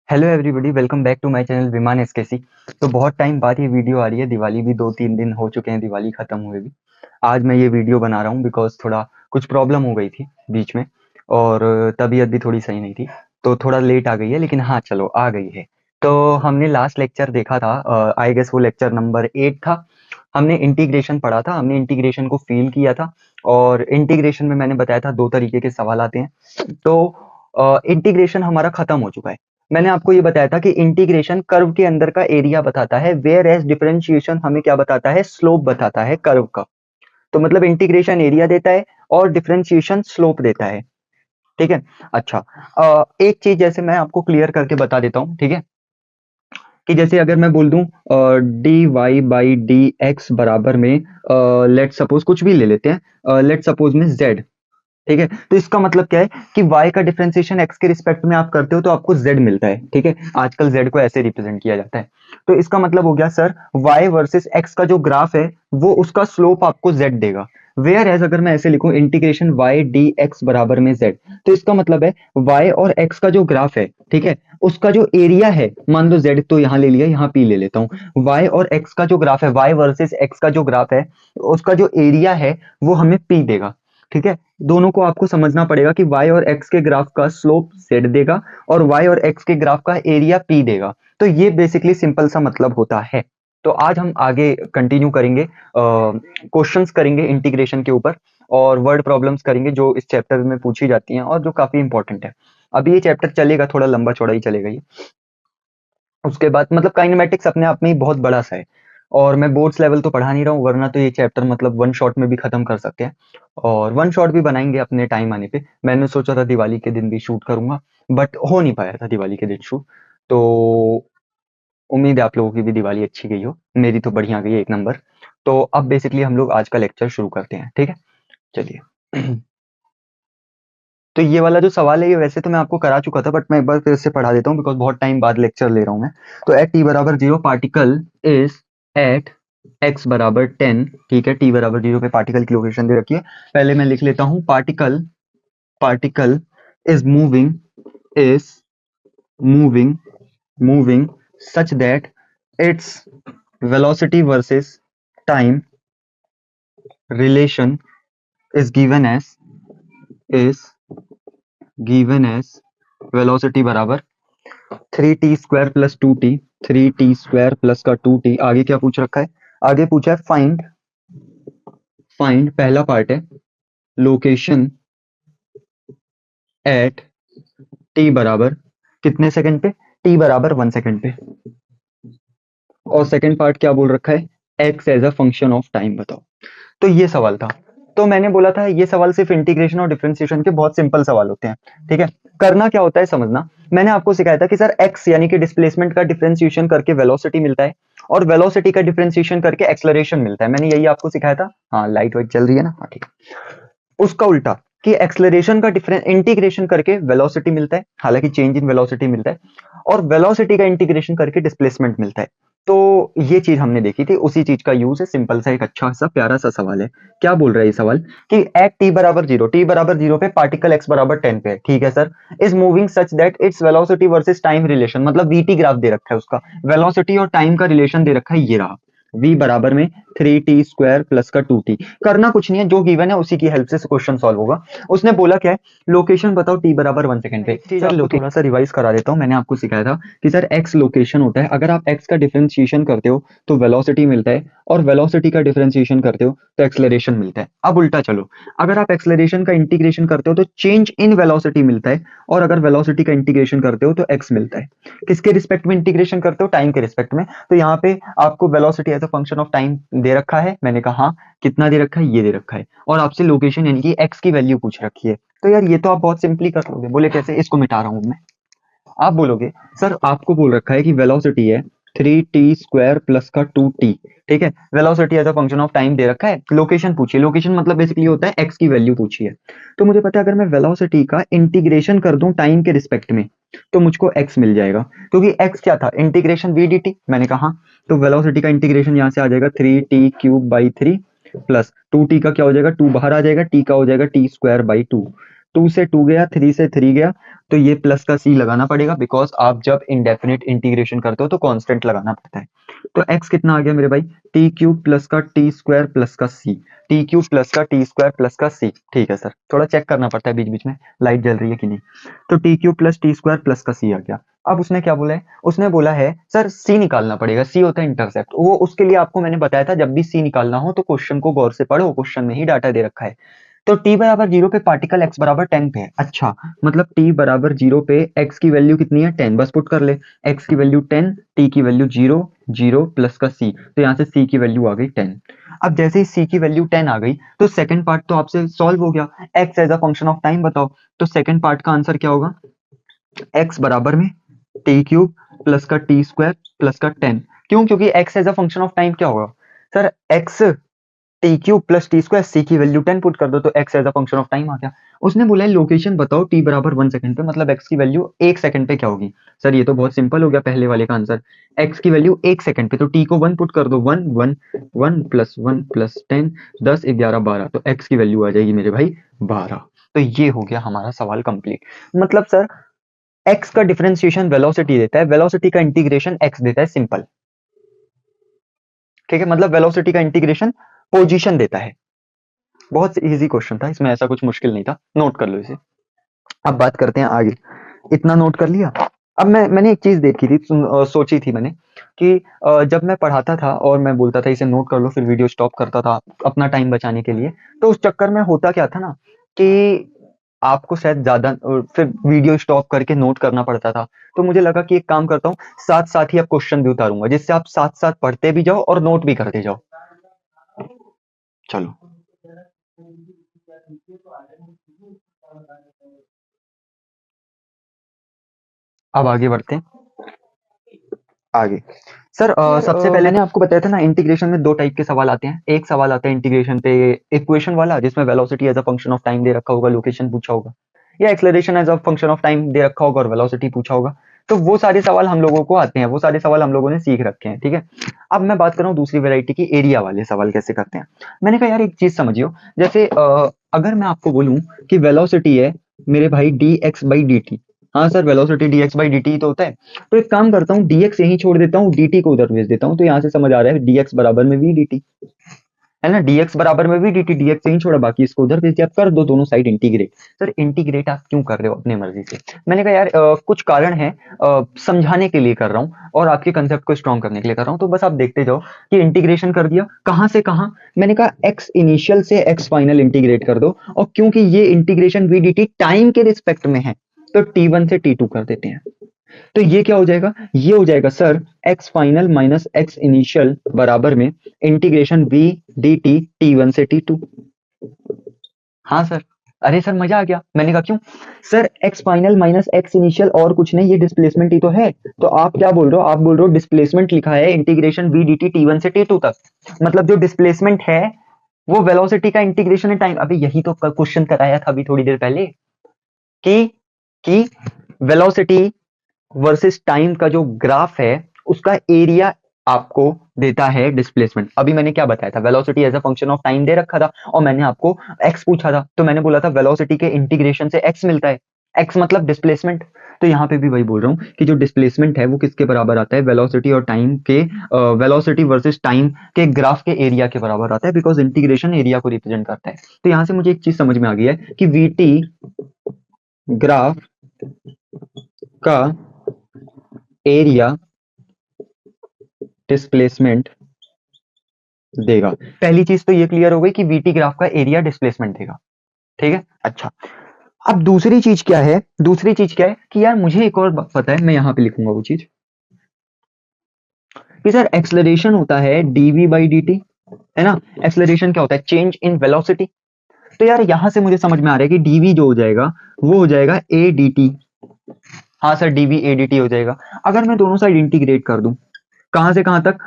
Hello everybody, welcome back to my channel Viman SKC. तो बहुत time बाद ये वीडियो आ रही है। दिवाली भी 2-3 दिन हो चुके हैं, दिवाली खत्म हुए भी। आज मैं ये वीडियो बना रहा हूँ बिकॉज थोड़ा कुछ प्रॉब्लम हो गई थी बीच में, और तबीयत भी थोड़ी सही नहीं थी, तो थोड़ा लेट आ गई है। लेकिन हाँ, चलो आ गई है। तो हमने लास्ट लेक्चर देखा था, आई गेस वो लेक्चर नंबर 8 था। हमने इंटीग्रेशन पढ़ा था, हमने इंटीग्रेशन को फील किया था। और इंटीग्रेशन में मैंने बताया था 2 तरीके के सवाल आते हैं। तो इंटीग्रेशन हमारा खत्म हो चुका है। मैंने आपको ये बताया था कि इंटीग्रेशन कर्व के अंदर का एरिया बताता है, वेयर एज डिफरेंशिएशन हमें क्या बताता है, स्लोप बताता है कर्व का। तो मतलब इंटीग्रेशन एरिया देता है और डिफरेंशिएशन स्लोप देता है। ठीक है। अच्छा, एक चीज जैसे मैं आपको क्लियर करके बता देता हूँ, ठीक है। कि जैसे अगर मैं बोल दूं D Y by D X बराबर में, लेट सपोज कुछ भी ले लेते हैं, लेट सपोज में जेड। ठीक है। तो इसका मतलब क्या है कि y का डिफरेंशिएशन x के रिस्पेक्ट में आप करते हो तो आपको z मिलता है। ठीक है। आजकल z को ऐसे रिप्रेजेंट किया जाता है। तो इसका मतलब हो गया सर, y वर्सेस x का जो ग्राफ है वो उसका स्लोप आपको z देगा। वेयर एज अगर मैं ऐसे लिखूं इंटीग्रेशन y dx बराबर में z, तो इसका मतलब है y और x का जो ग्राफ है, ठीक है, उसका जो एरिया है, मान लो z तो यहाँ ले लिया, यहाँ p ले लेता हूँ। y और x का जो ग्राफ है, y वर्सेस x का जो ग्राफ है, उसका जो एरिया है वो हमें p देगा। ठीक है। दोनों को आपको समझना पड़ेगा कि y और x के ग्राफ का स्लोप z देगा और y और x के ग्राफ का एरिया p देगा। तो ये बेसिकली सिंपल सा मतलब होता है। तो आज हम आगे कंटिन्यू करेंगे, क्वेश्चंस करेंगे इंटीग्रेशन के ऊपर, और वर्ड प्रॉब्लम्स करेंगे जो इस चैप्टर में पूछी जाती हैं और जो काफी इंपॉर्टेंट है। अभी ये चैप्टर चलेगा, थोड़ा लंबा चौड़ा ही चलेगा ये। उसके बाद मतलब काइनेमेटिक्स अपने आप में ही बहुत बड़ा सा है, और मैं बोर्ड्स लेवल तो पढ़ा नहीं रहा हूँ, वरना तो ये चैप्टर मतलब वन शॉट में भी खत्म कर सकते हैं। और वन शॉट भी बनाएंगे अपने टाइम आने पे। मैंने सोचा था दिवाली के दिन भी शूट करूंगा, बट हो नहीं पाया था दिवाली के दिन शूट। तो उम्मीद है आप लोगों की भी दिवाली अच्छी गई हो, मेरी तो बढ़िया गई है, एक नंबर। तो अब बेसिकली हम लोग आज का लेक्चर शुरू करते हैं, ठीक है। चलिए। तो ये वाला जो सवाल है ये वैसे तो मैं आपको करा चुका था, बट मैं एक बार फिर से पढ़ा देता हूँ बिकॉज बहुत टाइम बाद लेक्चर ले रहा हूँ मैं। तो एट टी बराबर 0 पार्टिकल इज एट एक्स बराबर 10। ठीक है, टी बराबर 0 पे पार्टिकल की लोकेशन दे रखी है। पहले मैं लिख लेता हूँ, particle particle is moving, is moving moving such that its velocity versus time relation is is given as velocity बराबर 3t² plus 2t। 3t² plus का 2t। आगे क्या पूछ रखा है? आगे पूछा है फाइंड, फाइंड पहला पार्ट है लोकेशन एट t बराबर कितने सेकंड पे, t बराबर 1 सेकंड पे। और सेकंड पार्ट क्या बोल रखा है, x as a function of time बताओ। तो ये सवाल था। तो मैंने बोला था ये सवाल सिर्फ इंटीग्रेशन और डिफरेंशिएशन के बहुत सिंपल सवाल होते हैं। ठीक है। करना क्या होता है समझना। मैंने आपको सिखाया था कि सर x यानी कि डिस्प्लेसमेंट का डिफरेंशिएशन करके वेलोसिटी मिलता है, और वेलोसिटी का डिफरेंशिएशन करके एक्सेलरेशन मिलता है। मैंने यही आपको सिखाया था। हाँ, लाइट वाइट चल रही है ना, हाँ ठीक है। उसका उल्टा, कि एक्सेलरेशन का डिफरेंस इंटीग्रेशन करके वेलोसिटी मिलता है, हालांकि चेंज इन वेलोसिटी मिलता है, और वेलोसिटी का इंटीग्रेशन करके डिस्प्लेसमेंट मिलता है। तो ये चीज हमने देखी थी, उसी चीज का यूज है। सिंपल सा एक अच्छा सा प्यारा सा सवाल है। क्या बोल रहा है ये सवाल कि एट टी बराबर 0, टी बराबर 0 पे पार्टिकल एक्स बराबर 10 पे है, ठीक है sir, is moving such that its velocity versus time relation, मतलब वीटी ग्राफ दे रखा है उसका, वेलोसिटी और टाइम का रिलेशन दे रखा है, ये रहा v बराबर में 3t² प्लस का 2t। करना कुछ नहीं है, जो गिवन है उसी की हेल्प से क्वेश्चन सॉल्व होगा। उसने बोला क्या है, लोकेशन बताओ t बराबर 1 सेकंड पे। सर आपको थोड़ा सा रिवाइज करा देता हूँ। मैंने आपको सिखाया था कि सर x लोकेशन होता है, अगर आप x का डिफरेंशिएशन करते हो तो वेलोसिटी मिलता है, और वेलोसिटी का डिफरेंशिएशन करते हो तो एक्सेलरेशन मिलता है। अब उल्टा चलो, अगर आप एक्सेलरेशन का इंटीग्रेशन करते हो तो चेंज इन वेलोसिटी मिलता है, और अगर वेलोसिटी का इंटीग्रेशन करते हो तो x मिलता है। किसके रिस्पेक्ट में इंटीग्रेशन करते हो, टाइम के रिस्पेक्ट में। तो यहाँ पे आपको velocity as a function of time दे रखा है। मैंने कहा हाँ, कितना दे रखा है, ये दे रखा है, और आपसे लोकेशन यानी कि x की वैल्यू पूछ रखी है। तो यार ये तो आप बहुत सिंपली कर लोगे। बोले कैसे, इसको मिटा रहा हूं मैं। आप बोलोगे सर आपको बोल रखा है कि वेलोसिटी है 3t² प्लस का 2t। ठीक है, velocity as a function of time दे रखा है, लोकेशन पूछिए। लोकेशन मतलब बेसिकली होता है x की वैल्यू पूछी है। तो मुझे पता है अगर मैं वेलोसिटी का इंटीग्रेशन कर दूं टाइम के रिस्पेक्ट में तो मुझको x मिल जाएगा, क्योंकि x क्या था, इंटीग्रेशन v dt। मैंने कहा तो वेलोसिटी का इंटीग्रेशन यहां से आ जाएगा 3t³ बाई 3 प्लस 2t का क्या हो जाएगा, 2 बाहर आ जाएगा, t का हो जाएगा t² बाई 2। 2 से 2 गया, 3 से 3 गया, तो ये प्लस का c लगाना पड़ेगा, बिकॉज आप जब इंडेफिनिट इंटीग्रेशन करते हो तो कांस्टेंट लगाना पड़ता है। तो x कितना आ गया मेरे भाई, टी क्यूब प्लस का टी स्क्वायर प्लस का c, टी क्यूब प्लस का टी स्क्वायर प्लस का c। ठीक है सर, थोड़ा चेक करना पड़ता है बीच बीच में लाइट जल रही है कि नहीं। तो T cube plus t square plus का c आ गया। अब उसने क्या बोला है, उसने बोला है सर c निकालना पड़ेगा, c होता है इंटरसेप्ट। वो उसके लिए आपको मैंने बताया था, जब भी c निकालना हो तो क्वेश्चन को गौर से पढ़ो, क्वेश्चन में ही डाटा दे रखा है। तो t बराबर 0 पे पार्टिकल x बराबर 10 पे है। अच्छा, मतलब t बराबर 0 पे x की वैल्यू कितनी है, 10, बस पुट कर ले, x की वैल्यू 10, t की वैल्यू 0, 0 प्लस का c, तो यहाँ से c की वैल्यू आ गई 10। अब जैसे ही c की वैल्यू 10 आ गई तो सेकंड पार्ट तो आपसे सॉल्व हो गया, x as a function of time बताओ। तो सेकंड पार्ट का आंसर क्या होगा, x बराबर में टी क्यूब प्लस का टी स्क्वायर प्लस का 10। क्यों, क्योंकि x as a function of time क्या होगा sir, x t cube plus t square, c की वैल्यू 10 पुट कर दो तो x as a function of time आ गया। उसने बोला है लोकेशन बताओ t बराबर 1 सेकंड पे, मतलब x की वैल्यू 1 सेकंड पे क्या होगी। सर ये तो बहुत सिंपल हो गया पहले वाले का आंसर, x की वैल्यू 1 सेकंड पे, तो t को 1 पुट कर दो, 1 1 1 प्लस 1 प्लस 10, 10 11 12, तो x की वैल्यू आ जाएगी मेरे भाई 12। तो ये हो गया हमारा सवाल कंप्लीट। मतलब सर x का डिफरेंशिएशन वेलोसिटी देता है, वेलोसिटी का इंटीग्रेशन x देता है, सिंपल। ठीक है, मतलब वेलोसिटी का इंटीग्रेशन पोजीशन देता है। बहुत इजी क्वेश्चन था, इसमें ऐसा कुछ मुश्किल नहीं था, नोट कर लो इसे। अब बात करते हैं आगे, इतना नोट कर लिया। अब मैंने एक चीज देखी थी, सोची थी मैंने कि जब मैं पढ़ाता था और मैं बोलता था इसे नोट कर लो, फिर वीडियो स्टॉप करता था अपना टाइम बचाने के लिए, तो उस चक्कर में होता क्या था ना कि आपको शायद ज्यादा फिर वीडियो स्टॉप करके नोट करना पड़ता था। तो मुझे लगा कि एक काम करता हूँ, साथ साथ ही अब क्वेश्चन भी उतारूंगा, जिससे आप साथ साथ पढ़ते भी जाओ और नोट भी करते जाओ। चलो अब आगे बढ़ते हैं। आगे सर सबसे पहले मैंने आपको बताया था ना, इंटीग्रेशन में दो टाइप के सवाल आते हैं। एक सवाल आता है इंटीग्रेशन पे इक्वेशन वाला, जिसमें velocity as a function of time दे रखा होगा, लोकेशन पूछा होगा, या acceleration as a function of time दे रखा होगा और वेलोसिटी पूछा होगा। तो वो सारे सवाल हम लोगों को आते हैं, वो सारे सवाल हम लोगों ने सीख रखे हैं। ठीक है, अब मैं बात कर रहा हूँ दूसरी वैरायटी की, एरिया वाले सवाल कैसे करते हैं। मैंने कहा यार एक चीज समझियो, जैसे अगर मैं आपको बोलूं कि वेलोसिटी है मेरे भाई d x by d t, हाँ sir velocity d x by d t तो होता है। तो एक काम करता हूँ, dx यहीं छोड़ देता हूँ, dt को उधर भेज देता हूँ, तो यहाँ से समझ आ रहा है dx बराबर में v dt, है ना, dx बराबर में v dt, dx यहीं छोड़ा, बाकी इसको उधर भेज दिया। आप कर दो दोनों साइड इंटीग्रेट। सर इंटीग्रेट आप क्यों कर रहे हो अपने मर्जी से? मैंने कहा यार कुछ कारण है, समझाने के लिए कर रहा हूँ और आपके कंसेप्ट को स्ट्रॉन्ग करने के लिए कर रहा हूँ। तो बस आप देखते जाओ कि इंटीग्रेशन कर दिया, कहाँ से कहाँ, मैंने कहा x इनिशियल से x फाइनल इंटीग्रेट कर दो, और क्योंकि ये इंटीग्रेशन v dt टाइम के रिस्पेक्ट में है तो t1 से t2 कर देते हैं। तो ये क्या हो जाएगा, ये हो जाएगा sir x final minus x initial बराबर में इंटीग्रेशन v dt t1 से t2। हाँ सर, अरे सर मजा आ गया। मैंने कहा क्यों sir, x final minus x initial और कुछ नहीं, ये डिस्प्लेसमेंट ही तो है। तो आप क्या बोल रहे हो, आप बोल रहे हो डिस्प्लेसमेंट लिखा है इंटीग्रेशन v dt t1 से t2 तक, मतलब जो डिस्प्लेसमेंट है वो वेलोसिटी का इंटीग्रेशन है टाइम। अभी यही तो क्वेश्चन कराया था अभी थोड़ी देर पहले कि वेलोसिटी वर्सेस टाइम का जो ग्राफ है उसका एरिया आपको देता है डिस्प्लेसमेंट। अभी मैंने क्या बताया था, velocity as a function of time दे रखा था और मैंने आपको x पूछा था, तो मैंने बोला था वेलोसिटी के इंटीग्रेशन से x मिलता है, x मतलब डिस्प्लेसमेंट। तो यहाँ पे भी वही बोल रहा हूँ कि जो डिस्प्लेसमेंट है वो किसके बराबर आता है, वेलोसिटी और टाइम के, वेलोसिटी वर्सेस टाइम के ग्राफ के एरिया के बराबर आता है, बिकॉज इंटीग्रेशन एरिया को रिप्रेजेंट करता है। तो यहाँ से मुझे एक चीज समझ में आ गई है कि वीटी ग्राफ का एरिया डिस्प्लेसमेंट देगा। पहली चीज तो ये क्लियर हो गई कि वीटी ग्राफ का एरिया डिस्प्लेसमेंट देगा। ठीक है, अच्छा अब दूसरी चीज क्या है, दूसरी चीज क्या है कि यार मुझे एक और पता है, मैं यहां पे लिखूंगा वो चीज कि सर एक्सलरेशन होता है dv बाई dt, है ना। एक्सलरेशन क्या होता है, चेंज इन वेलोसिटी। तो यार यहां से मुझे समझ में आ रहा है कि dv जो हो जाएगा वो हो जाएगा a dt। हाँ सर dv a dt हो जाएगा। अगर मैं दोनों साइड इंटीग्रेट कर दूं, कहां से कहां तक,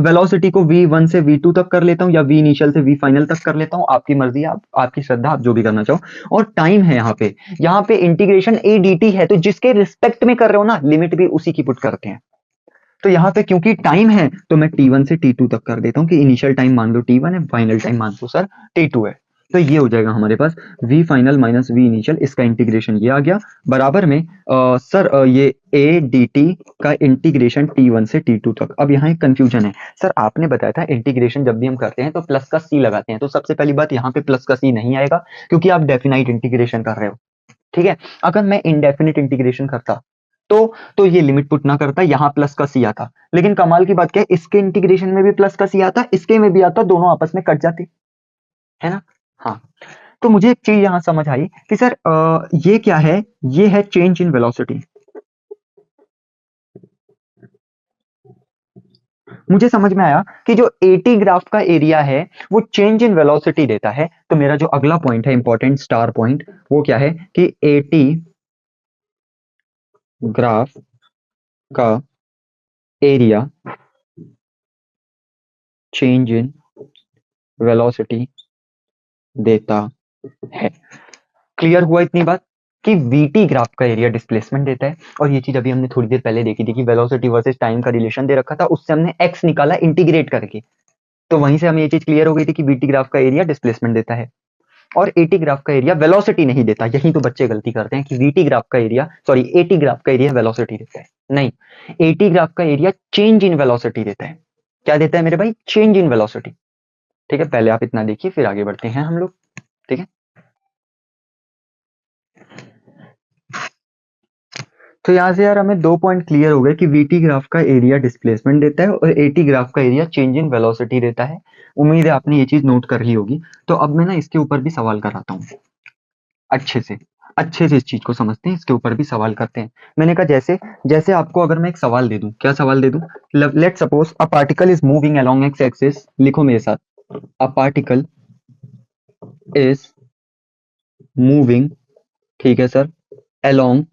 वेलोसिटी को v1 से v2 तक कर लेता हूं या v इनिशियल से v फाइनल तक कर लेता हूं, आपकी मर्जी, आप आपकी श्रद्धा, आप जो भी करना चाहो। और टाइम है यहाँ पे इंटीग्रेशन a dt है, तो जिसके रिस्पेक्ट में कर रहे हो ना, लिमिट भी उसी की पुट करते हैं। तो यहाँ पे क्योंकि टाइम है तो मैं t1 से t2 तक कर देता हूँ कि इनिशियल टाइम मान लो t1 है, फाइनल टाइम मान लो सर t2 है। तो ये हो जाएगा हमारे पास v final minus v initial, इसका इंटीग्रेशन ये आ गया बराबर में सर ये a dt का इंटीग्रेशन t1 से t2 तक। अब यहाँ एक कंफ्यूजन है सर, आपने बताया था इंटीग्रेशन जब भी हम करते हैं तो प्लस का c लगाते हैं, तो सबसे पहली बात यहाँ पे प्लस का c नहीं आएगा क्योंकि आप डेफिनाइट इंटीग्रेशन कर रहे हो, ठीक है। अगर मैं इनडेफिनिट इंटीग्रेशन करता तो ये लिमिट पुट ना करता, यहाँ प्लस का सी आता। लेकिन कमाल की बात क्या है, इसके इंटीग्रेशन में भी प्लस का सी आता, इसके में भी आता, दोनों आपस में कट जाते, है ना। हाँ, तो मुझे एक चीज यहां समझ आई कि सर ये क्या है, ये है चेंज इन वेलोसिटी। मुझे समझ में आया कि जो एटी ग्राफ का एरिया है वो चेंज इन वेलोसिटी देता है। तो मेरा जो अगला पॉइंट है इंपॉर्टेंट स्टार पॉइंट, वो क्या है कि एटी ग्राफ का एरिया चेंज इन वेलोसिटी देता है। क्लियर हुआ इतनी बात कि वीटी ग्राफ का एरिया डिस्प्लेसमेंट देता है। और ये चीज अभी हमने थोड़ी देर पहले देखी थी कि वेलोसिटी वर्सेस टाइम का रिलेशन दे रखा था, उससे हमने एक्स निकाला इंटीग्रेट करके, तो वहीं से हमें ये चीज क्लियर हो गई थी कि वीटी ग्राफ का एरिया डिस्प्लेसमेंट देता है और एटी ग्राफ का एरिया वेलोसिटी नहीं देता। यही तो बच्चे गलती करते हैं कि वीटी ग्राफ का एरिया सॉरी एटी ग्राफ का एरिया वेलोसिटी देता है, नहीं, एटी ग्राफ का एरिया चेंज इन वेलोसिटी देता है। क्या देता है मेरे भाई? Change in velocity. ठीक है, पहले आप इतना देखिए फिर आगे बढ़ते हैं हम लोग, ठीक है। तो यहाँ से यार हमें दो पॉइंट क्लियर हो गए कि वीटी ग्राफ का एरिया डिस्प्लेसमेंट देता है और एटी ग्राफ का एरिया चेंज इन वेलोसिटी देता है। उम्मीद है आपने ये चीज नोट कर ली होगी। तो अब मैं ना इसके ऊपर भी सवाल कराता हूँ, अच्छे से इस चीज को समझते हैं, इसके ऊपर भी सवाल करते हैं। मैंने कहा जैसे जैसे आपको अगर मैं एक सवाल दे दूं, क्या सवाल दे दूं? Let suppose a particle is moving along x axis, लिखो मेरे साथ, अ पार्टिकल इज मूविंग, ठीक है सर, अलोंग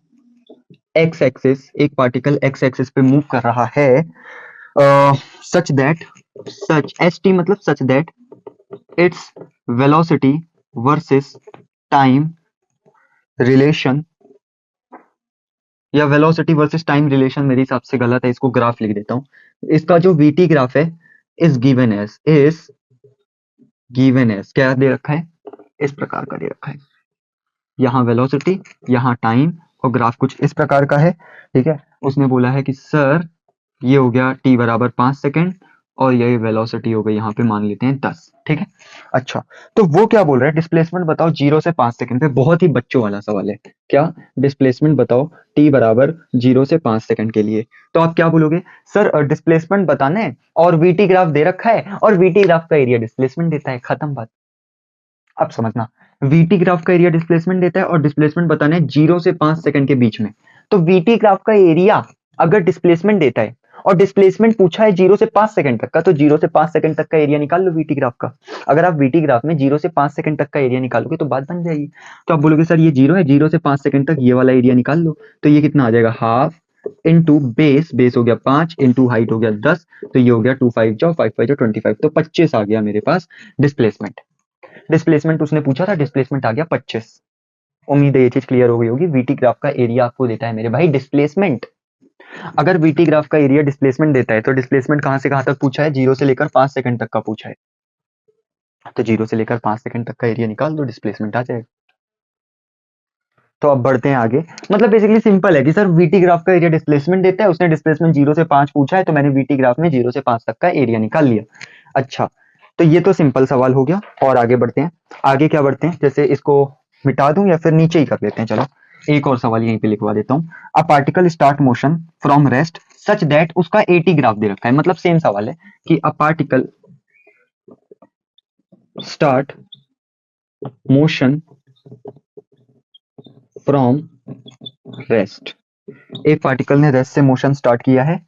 एक्स एक्सिस, एक पार्टिकल एक्स एक्सिस पे मूव कर रहा है, such that, such s t मतलब such that its velocity versus time relation, या वेलोसिटी वर्सेस टाइम रिलेशन मेरे हिसाब से गलत है, इसको ग्राफ लिख देता हूं। इसका जो वीटी ग्राफ है इज गिवन एज क्या दे रखा है? इस प्रकार का दे रखा है, यहाँ वेलोसिटी यहाँ टाइम और ग्राफ कुछ इस प्रकार का है, ठीक है। उसने बोला है कि सर ये हो गया t बराबर 5 सेकेंड और ये वेलोसिटी हो गई यहाँ पे मान लेते हैं 10, ठीक है। अच्छा, तो वो क्या बोल रहा है, डिस्प्लेसमेंट बताओ 0 से 5 सेकेंड पे, बहुत ही बच्चों वाला सवाल है। क्या डिस्प्लेसमेंट बताओ t बराबर 0 से 5 सेकेंड के लिए? तो आप क्या बोलोगे, सर डिस्प्लेसमेंट बताना है और वीटी ग्राफ दे रखा है और वीटी ग्राफ का एरिया डिस्प्लेसमेंट देता है, खत्म बात। अब समझना, वीटी ग्राफ का एरिया डिस्प्लेसमेंट देता है और डिस्प्लेसमेंट बताना है 0 से 5 सेकेंड के बीच में। तो वीटी ग्राफ का एरिया अगर डिस्प्लेसमेंट देता है और डिस्प्लेसमेंट पूछा है 0 से 5 सेकेंड तक का, तो 0 से 5 सेकेंड तक का एरिया निकाल लो वीटी ग्राफ का। अगर आप वीटी ग्राफ में 0 से 5 सेकेंड तक का एरिया निकालोगे तो बात बन जाएगी। तो आप बोलोगे सर ये 0 है, 0 से 5 सेकेंड तक ये वाला एरिया निकाल लो, तो ये कितना आ जाएगा, हाफ इंटू बेस हो गया 5 इंटू हाइट हो गया 10, तो ये हो गया 2 5 जाओ 5 5 जाओ 25, तो 25 आ गया मेरे पास डिस्प्लेसमेंट उसने पूछा था, डिस्प्लेसमेंट आ गया 25। उम्मीद है ये चीज क्लियर हो गई होगी। वीटी ग्राफ का एरिया आपको देता है मेरे भाई डिस्प्लेसमेंट। अगर वीटी ग्राफ का एरिया डिस्प्लेसमेंट देता है तो डिस्प्लेसमेंट कहां से कहां तक पूछा है, 0 से लेकर 5 सेकंड तक का पूछा है, तो 0 से लेकर 5 सेकंड तक का एरिया निकाल दो, डिस्प्लेसमेंट आ जाएगा। तो अब बढ़ते हैं आगे। मतलब बेसिकली सिंपल है कि सर वीटी ग्राफ का एरिया डिस्प्लेसमेंट देता है, उसने डिस्प्लेसमेंट 0 से 5 पूछा है, तो मैंने वीटी ग्राफ में 0 से 5 तक का एरिया निकाल लिया। अच्छा, तो ये तो सिंपल सवाल हो गया। और आगे बढ़ते हैं, आगे क्या बढ़ते हैं, जैसे इसको मिटा दूं या फिर नीचे ही कर लेते हैं, चलो एक और सवाल यहीं पे लिखवा देता हूँ। A particle start motion from rest such that, उसका एटी ग्राफ दे रखा है, मतलब सेम सवाल है कि a particle start motion from rest, एक पार्टिकल ने रेस्ट से मोशन स्टार्ट किया है,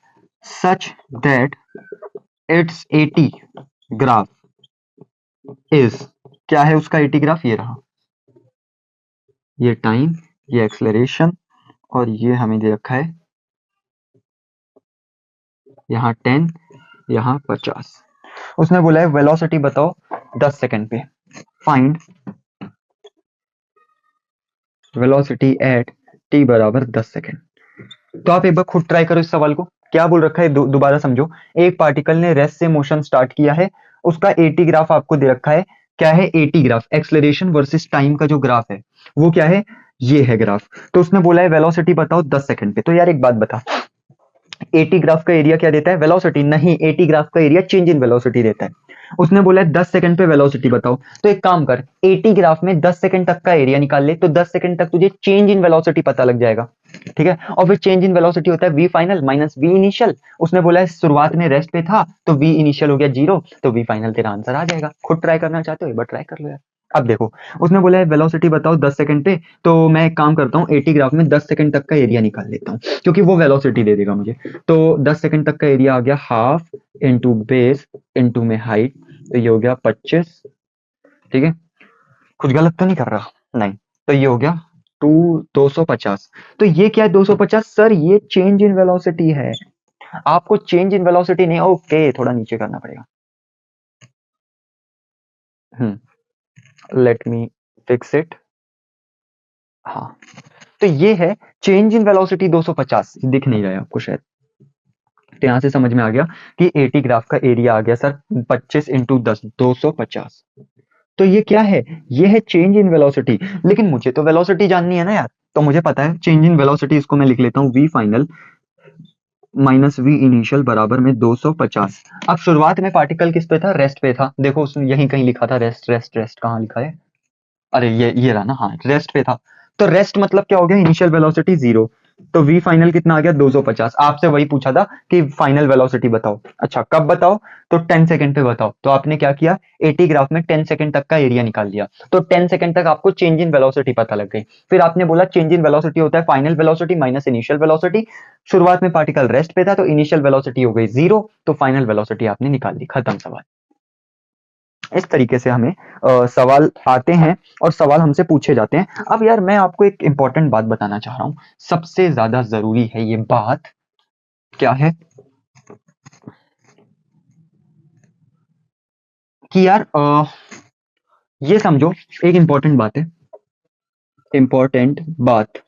such that it's eighty graph is, क्या है उसका एटी ग्राफ, ये रहा, ये टाइम, ये एक्सलरेशन और ये हमें दे रखा है यहाँ 10 यहाँ 50। उसने बोला है वेलोसिटी बताओ 10 सेकंड पे, फाइंड वेलोसिटी एट t बराबर 10 सेकंड। तो आप एक बार खुद ट्राई करो इस सवाल को, क्या बोल रखा है दोबारा समझो। एक पार्टिकल ने रेस्ट से मोशन स्टार्ट किया है, उसका एटी ग्राफ आपको दे रखा है क्या है, eighty graph, acceleration versus time का जो ग्राफ है वो क्या है, ये है ग्राफ। तो उसने बोला है वेलोसिटी बताओ 10 सेकंड पे। तो यार एक बात बता, एटी ग्राफ का एरिया क्या देता है, वेलोसिटी नहीं, एटी ग्राफ का एरिया चेंज इन वेलोसिटी देता है। उसने बोला है 10 सेकंड पे वेलोसिटी बताओ। तो एक काम कर, एटी ग्राफ में 10 सेकंड तक का एरिया निकाल ले, तो 10 सेकंड तक तुझे चेंज इन वेलोसिटी पता लग जाएगा। ठीक है, और फिर चेंज इन वेलोसिटी होता है V final minus V initial. उसने बोला है शुरुआत में रेस्ट पे था तो वी इनिशियल हो गया 0, तो वी फाइनल तेरा आंसर आ जाएगा। खुद ट्राई करना चाहते हो एक बार ट्राई कर लो यार। अब देखो, उसने बोला है वेलोसिटी बताओ 10 सेकंड पे, तो मैं एक काम करता हूँ, एटी ग्राफ में 10 सेकंड तक का एरिया निकाल लेता हूँ, क्योंकि वो वेलोसिटी दे देगा मुझे। तो 10 सेकंड तक का एरिया आ गया हाफ इंटू बेस इंटू में हाइट, तो ये हो गया 25। ठीक है, कुछ गलत तो नहीं कर रहा, नहीं। तो ये हो गया 250। तो ये क्या है 250 सर, ये चेंज इन वेलोसिटी है। आपको चेंज इन वेलोसिटी नहीं, ओके थोड़ा नीचे करना पड़ेगा। Let me fix it. हाँ, तो ये है चेंज इन वेलोसिटी 250, दिख नहीं रहा है आपको शायद। तो यहां से समझ में आ गया कि एटी ग्राफ का एरिया आ गया सर 25 इंटू 10, 250। तो ये क्या है, ये है चेंज इन वेलोसिटी। लेकिन मुझे तो वेलोसिटी जाननी है ना यार, तो मुझे पता है चेंज इन वेलोसिटी, इसको मैं लिख लेता हूँ V final minus V initial बराबर में 250। अब शुरुआत में पार्टिकल किस पे था, रेस्ट पे था। देखो उसने यहीं कहीं लिखा था रेस्ट, रेस्ट रेस्ट कहाँ लिखा है, अरे ये रहा ना, हाँ रेस्ट पे था। तो रेस्ट मतलब क्या हो गया, इनिशियल वेलोसिटी 0। तो वी फाइनल कितना आ गया 250। आपसे वही पूछा था कि फाइनल वेलोसिटी बताओ, अच्छा कब बताओ, तो 10 सेकंड पे बताओ। तो आपने क्या किया, एटी ग्राफ में 10 सेकंड तक का एरिया निकाल लिया, तो 10 सेकंड तक आपको चेंज इन वेलोसिटी पता लग गई। फिर आपने बोला चेंज इन वेलोसिटी होता है final velocity minus initial velocity. शुरुआत में पार्टिकल रेस्ट पे था तो इनिशियल वेलोसिटी हो गई 0, तो फाइनल वेलोसिटी आपने निकाल ली, खत्म सवाल। इस तरीके से हमें सवाल आते हैं और सवाल हमसे पूछे जाते हैं। अब यार मैं आपको एक इंपॉर्टेंट बात बताना चाह रहा हूं, सबसे ज्यादा जरूरी है ये बात, क्या है कि यार ये समझो, एक इंपॉर्टेंट बात है, इंपॉर्टेंट बात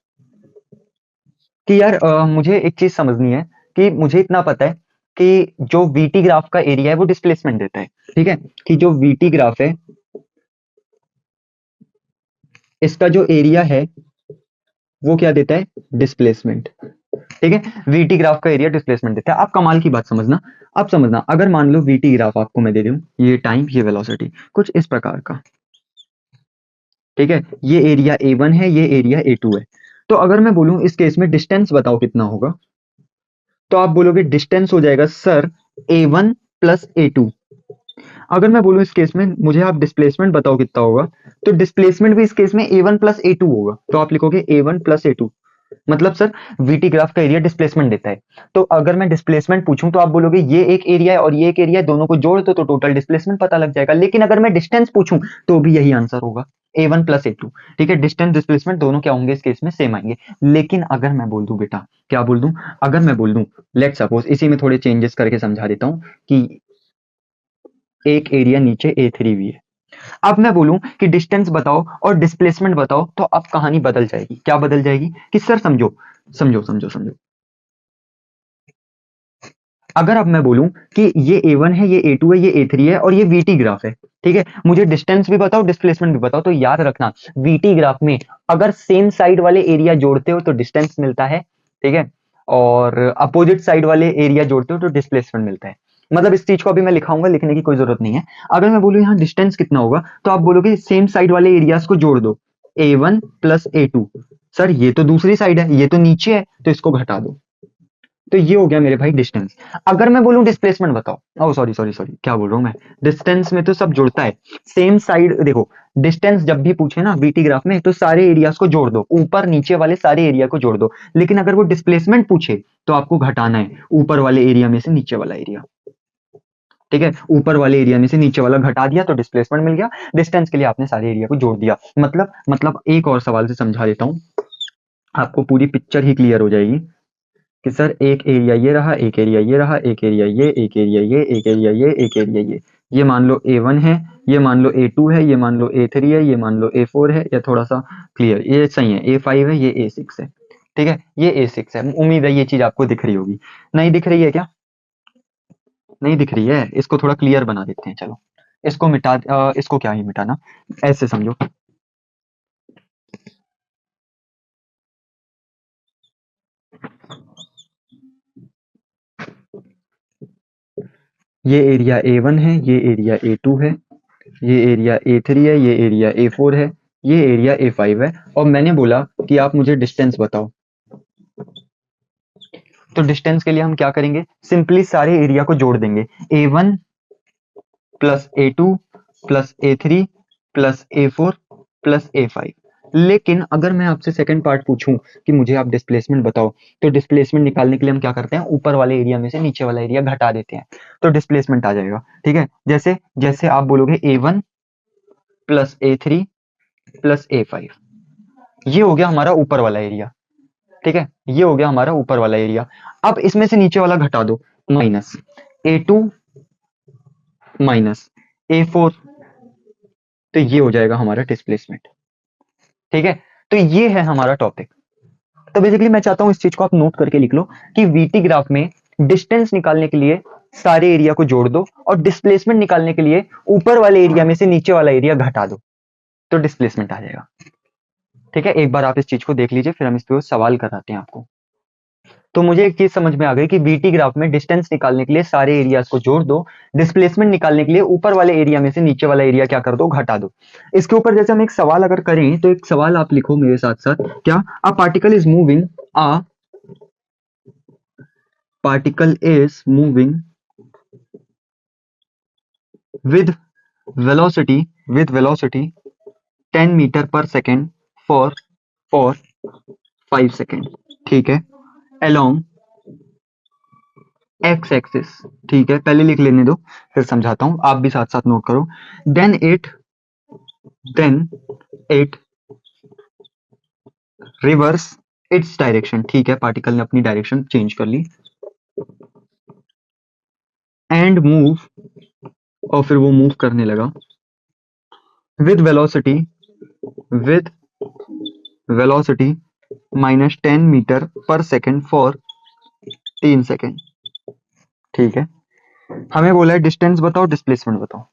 कि यार मुझे एक चीज समझनी है, कि मुझे इतना पता है कि जो वीटी ग्राफ का एरिया है वो डिस्प्लेसमेंट देता है। ठीक है, कि जो वीटी ग्राफ है इसका जो एरिया है वो क्या देता है, डिस्प्लेसमेंट। ठीक है, वीटी ग्राफ का एरिया डिस्प्लेसमेंट देता है। आप कमाल की बात समझना, अब समझना, अगर मान लो वीटी ग्राफ आपको मैं दे दूं, ये टाइम ये वेलोसिटी कुछ इस प्रकार का। ठीक है, ये एरिया A1 है, ये एरिया A2 है। तो अगर मैं बोलूं इस केस में डिस्टेंस बताओ कितना होगा, तो आप बोलोगे डिस्टेंस हो जाएगा सर A1 प्लस A2। अगर मैं बोलूं इस केस में मुझे आप डिस्प्लेसमेंट बताओ कितना होगा, तो डिस्प्लेसमेंट भी इस केस में A1 प्लस A2 होगा। तो आप लिखोगे A1 प्लस A2, मतलब सर वीटी ग्राफ का एरिया डिस्प्लेसमेंट देता है। तो अगर मैं डिस्प्लेसमेंट पूछूं तो आप बोलोगे ये एक एरिया है और ये एक एरिया है, दोनों को जोड़ दो तो टोटल डिस्प्लेसमेंट पता लग जाएगा। लेकिन अगर मैं डिस्टेंस पूछूं तो भी यही आंसर होगा, A1 प्लस A2। ठीक है, डिस्टेंस डिस्प्लेसमेंट दोनों क्या होंगे इस केस में, सेम आएंगे। लेकिन अगर मैं बोल दूं बेटा, क्या बोल दूं, अगर मैं बोल दूं लेट सपोज, इसी में थोड़े चेंजेस करके समझा देता हूं, कि एक एरिया नीचे A3 भी है। अब मैं बोलूं कि डिस्टेंस बताओ और डिस्प्लेसमेंट बताओ, तो अब कहानी बदल जाएगी। क्या बदल जाएगी, कि सर समझो समझो समझो समझो, अगर अब मैं बोलूं कि ये A1 है, ये A2 है, ये A3 है और ये VT ग्राफ है। ठीक है, मुझे डिस्टेंस भी बताओ डिस्प्लेसमेंट भी बताओ, तो याद रखना VT ग्राफ में अगर सेम साइड वाले एरिया जोड़ते हो तो डिस्टेंस मिलता है। ठीक है, और अपोजिट साइड वाले एरिया जोड़ते हो तो डिस्प्लेसमेंट मिलता है। मतलब इस चीज को अभी मैं लिखाऊंगा, लिखने की कोई जरूरत नहीं है। अगर मैं बोलूं यहाँ डिस्टेंस कितना होगा, तो आप बोलोगे सेम साइड वाले एरियाज को जोड़ दो, A1 प्लस A2। सर ये तो दूसरी साइड है, ये तो नीचे है, तो इसको घटा दो। तो ये हो गया मेरे भाई डिस्टेंस। अगर मैं बोलूं डिस्प्लेसमेंट बताओ, ओ सॉरी सॉरी सॉरी, क्या बोल रहा हूं मैं, डिस्टेंस में तो सब जुड़ता है, सेम साइड। देखो डिस्टेंस जब भी पूछे ना वीटी ग्राफ में, तो सारे एरियाज को जोड़ दो, ऊपर नीचे वाले सारे एरिया को जोड़ दो। लेकिन अगर वो डिस्प्लेसमेंट पूछे तो आपको घटाना है, ऊपर वाले एरिया में से नीचे वाला एरिया। ठीक है, ऊपर वाले एरिया में से नीचे वाला घटा दिया तो डिस्प्लेसमेंट मिल गया। डिस्टेंस के लिए आपने सारे एरिया को जोड़ दिया। मतलब एक और सवाल से समझा देता हूं, आपको पूरी पिक्चर ही क्लियर हो जाएगी, कि सर एक एरिया ये रहा, एक एरिया ये रहा, एक एरिया ये, एक एरिया ये, एक एरिया ये, एक एरिया ये मान लो A1 है, ये मान लो A2 है, ये मान लो A3 है, ये मान लो A4 है, या थोड़ा सा क्लियर, ये सही है A5 है, ये A6 है। ठीक है, ये A6 है। उम्मीद है ये चीज आपको दिख रही होगी। नहीं दिख रही है क्या, नहीं दिख रही है, इसको थोड़ा क्लियर बना देते हैं चलो। इसको इसको क्या ही मिटाना, ऐसे समझो। ये एरिया A1 है, ये एरिया A2 है, ये एरिया A3 है, ये एरिया A4 है, ये एरिया A5 है, और मैंने बोला कि आप मुझे डिस्टेंस बताओ। तो डिस्टेंस के लिए हम क्या करेंगे, सिंपली सारे एरिया को जोड़ देंगे, A1 plus A2 plus A3 plus A4 plus A5। लेकिन अगर मैं आपसे सेकंड पार्ट पूछूं कि मुझे आप डिस्प्लेसमेंट बताओ, तो डिस्प्लेसमेंट निकालने के लिए हम क्या करते हैं, ऊपर वाले एरिया में से नीचे वाला एरिया घटा देते हैं, तो डिस्प्लेसमेंट आ जाएगा। ठीक है, जैसे जैसे आप बोलोगे A1 plus A3 plus A5, ये हो गया हमारा ऊपर वाला एरिया। ठीक है, ये हो गया हमारा ऊपर वाला एरिया। अब इसमें से नीचे वाला घटा दो, माइनस A2 माइनस A4, तो ये हो जाएगा हमारा डिस्प्लेसमेंट। ठीक है, तो ये है हमारा टॉपिक। तो बेसिकली मैं चाहता हूं इस चीज को आप नोट करके लिख लो कि वीटी ग्राफ में डिस्टेंस निकालने के लिए सारे एरिया को जोड़ दो, और डिस्प्लेसमेंट निकालने के लिए ऊपर वाले एरिया में से नीचे वाला एरिया घटा दो, तो डिस्प्लेसमेंट आ जाएगा। ठीक है, एक बार आप इस चीज को देख लीजिए, फिर हम इस पे सवाल कराते हैं आपको। तो मुझे एक चीज समझ में आ गई कि वीटी ग्राफ में डिस्टेंस निकालने के लिए सारे एरियाज को जोड़ दो, डिस्प्लेसमेंट निकालने के लिए ऊपर वाले एरिया में से नीचे वाला एरिया क्या कर दो, घटा दो। इसके ऊपर जैसे हम एक सवाल अगर करें, तो एक सवाल आप लिखो मेरे साथ साथ, क्या, a particle is moving, a particle is moving with velocity 10 meter per second for 5 second. ठीक है, along x एक्सिस। ठीक है, पहले लिख लेने दो, फिर समझाता हूं, आप भी साथ साथ नोट करो। Then it reverse its direction. ठीक है, पार्टिकल ने अपनी डायरेक्शन चेंज कर ली, एंड मूव, और फिर वो मूव करने लगा with velocity minus 10 meter per second for 3 second. ठीक है, हमें बोला है डिस्टेंस बताओ, डिस्प्लेसमेंट बताओ,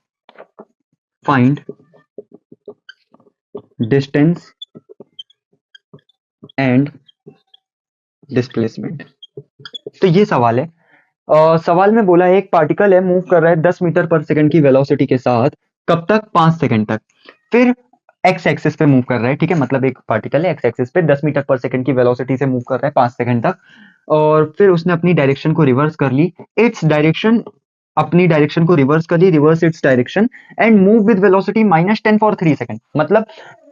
फाइंड डिस्टेंस एंड डिस्प्लेसमेंट। तो ये सवाल है। सवाल में बोला है एक पार्टिकल है, मूव कर रहा है 10 मीटर पर सेकंड की वेलोसिटी के साथ, कब तक, 5 सेकंड तक। फिर एक्स एक्सिस पे मूव कर रहा है। ठीक है, मतलब एक पार्टिकल है एक्स एक्सिस पे 10 मीटर पर सेकंड की वेलोसिटी से मूव कर रहा है 5 सेकंड तक, और फिर उसने अपनी डायरेक्शन को रिवर्स कर ली, इट्स डायरेक्शन, अपनी डायरेक्शन को रिवर्स कर ली, reverse its direction, and move with velocity -10 for 3 second. मतलब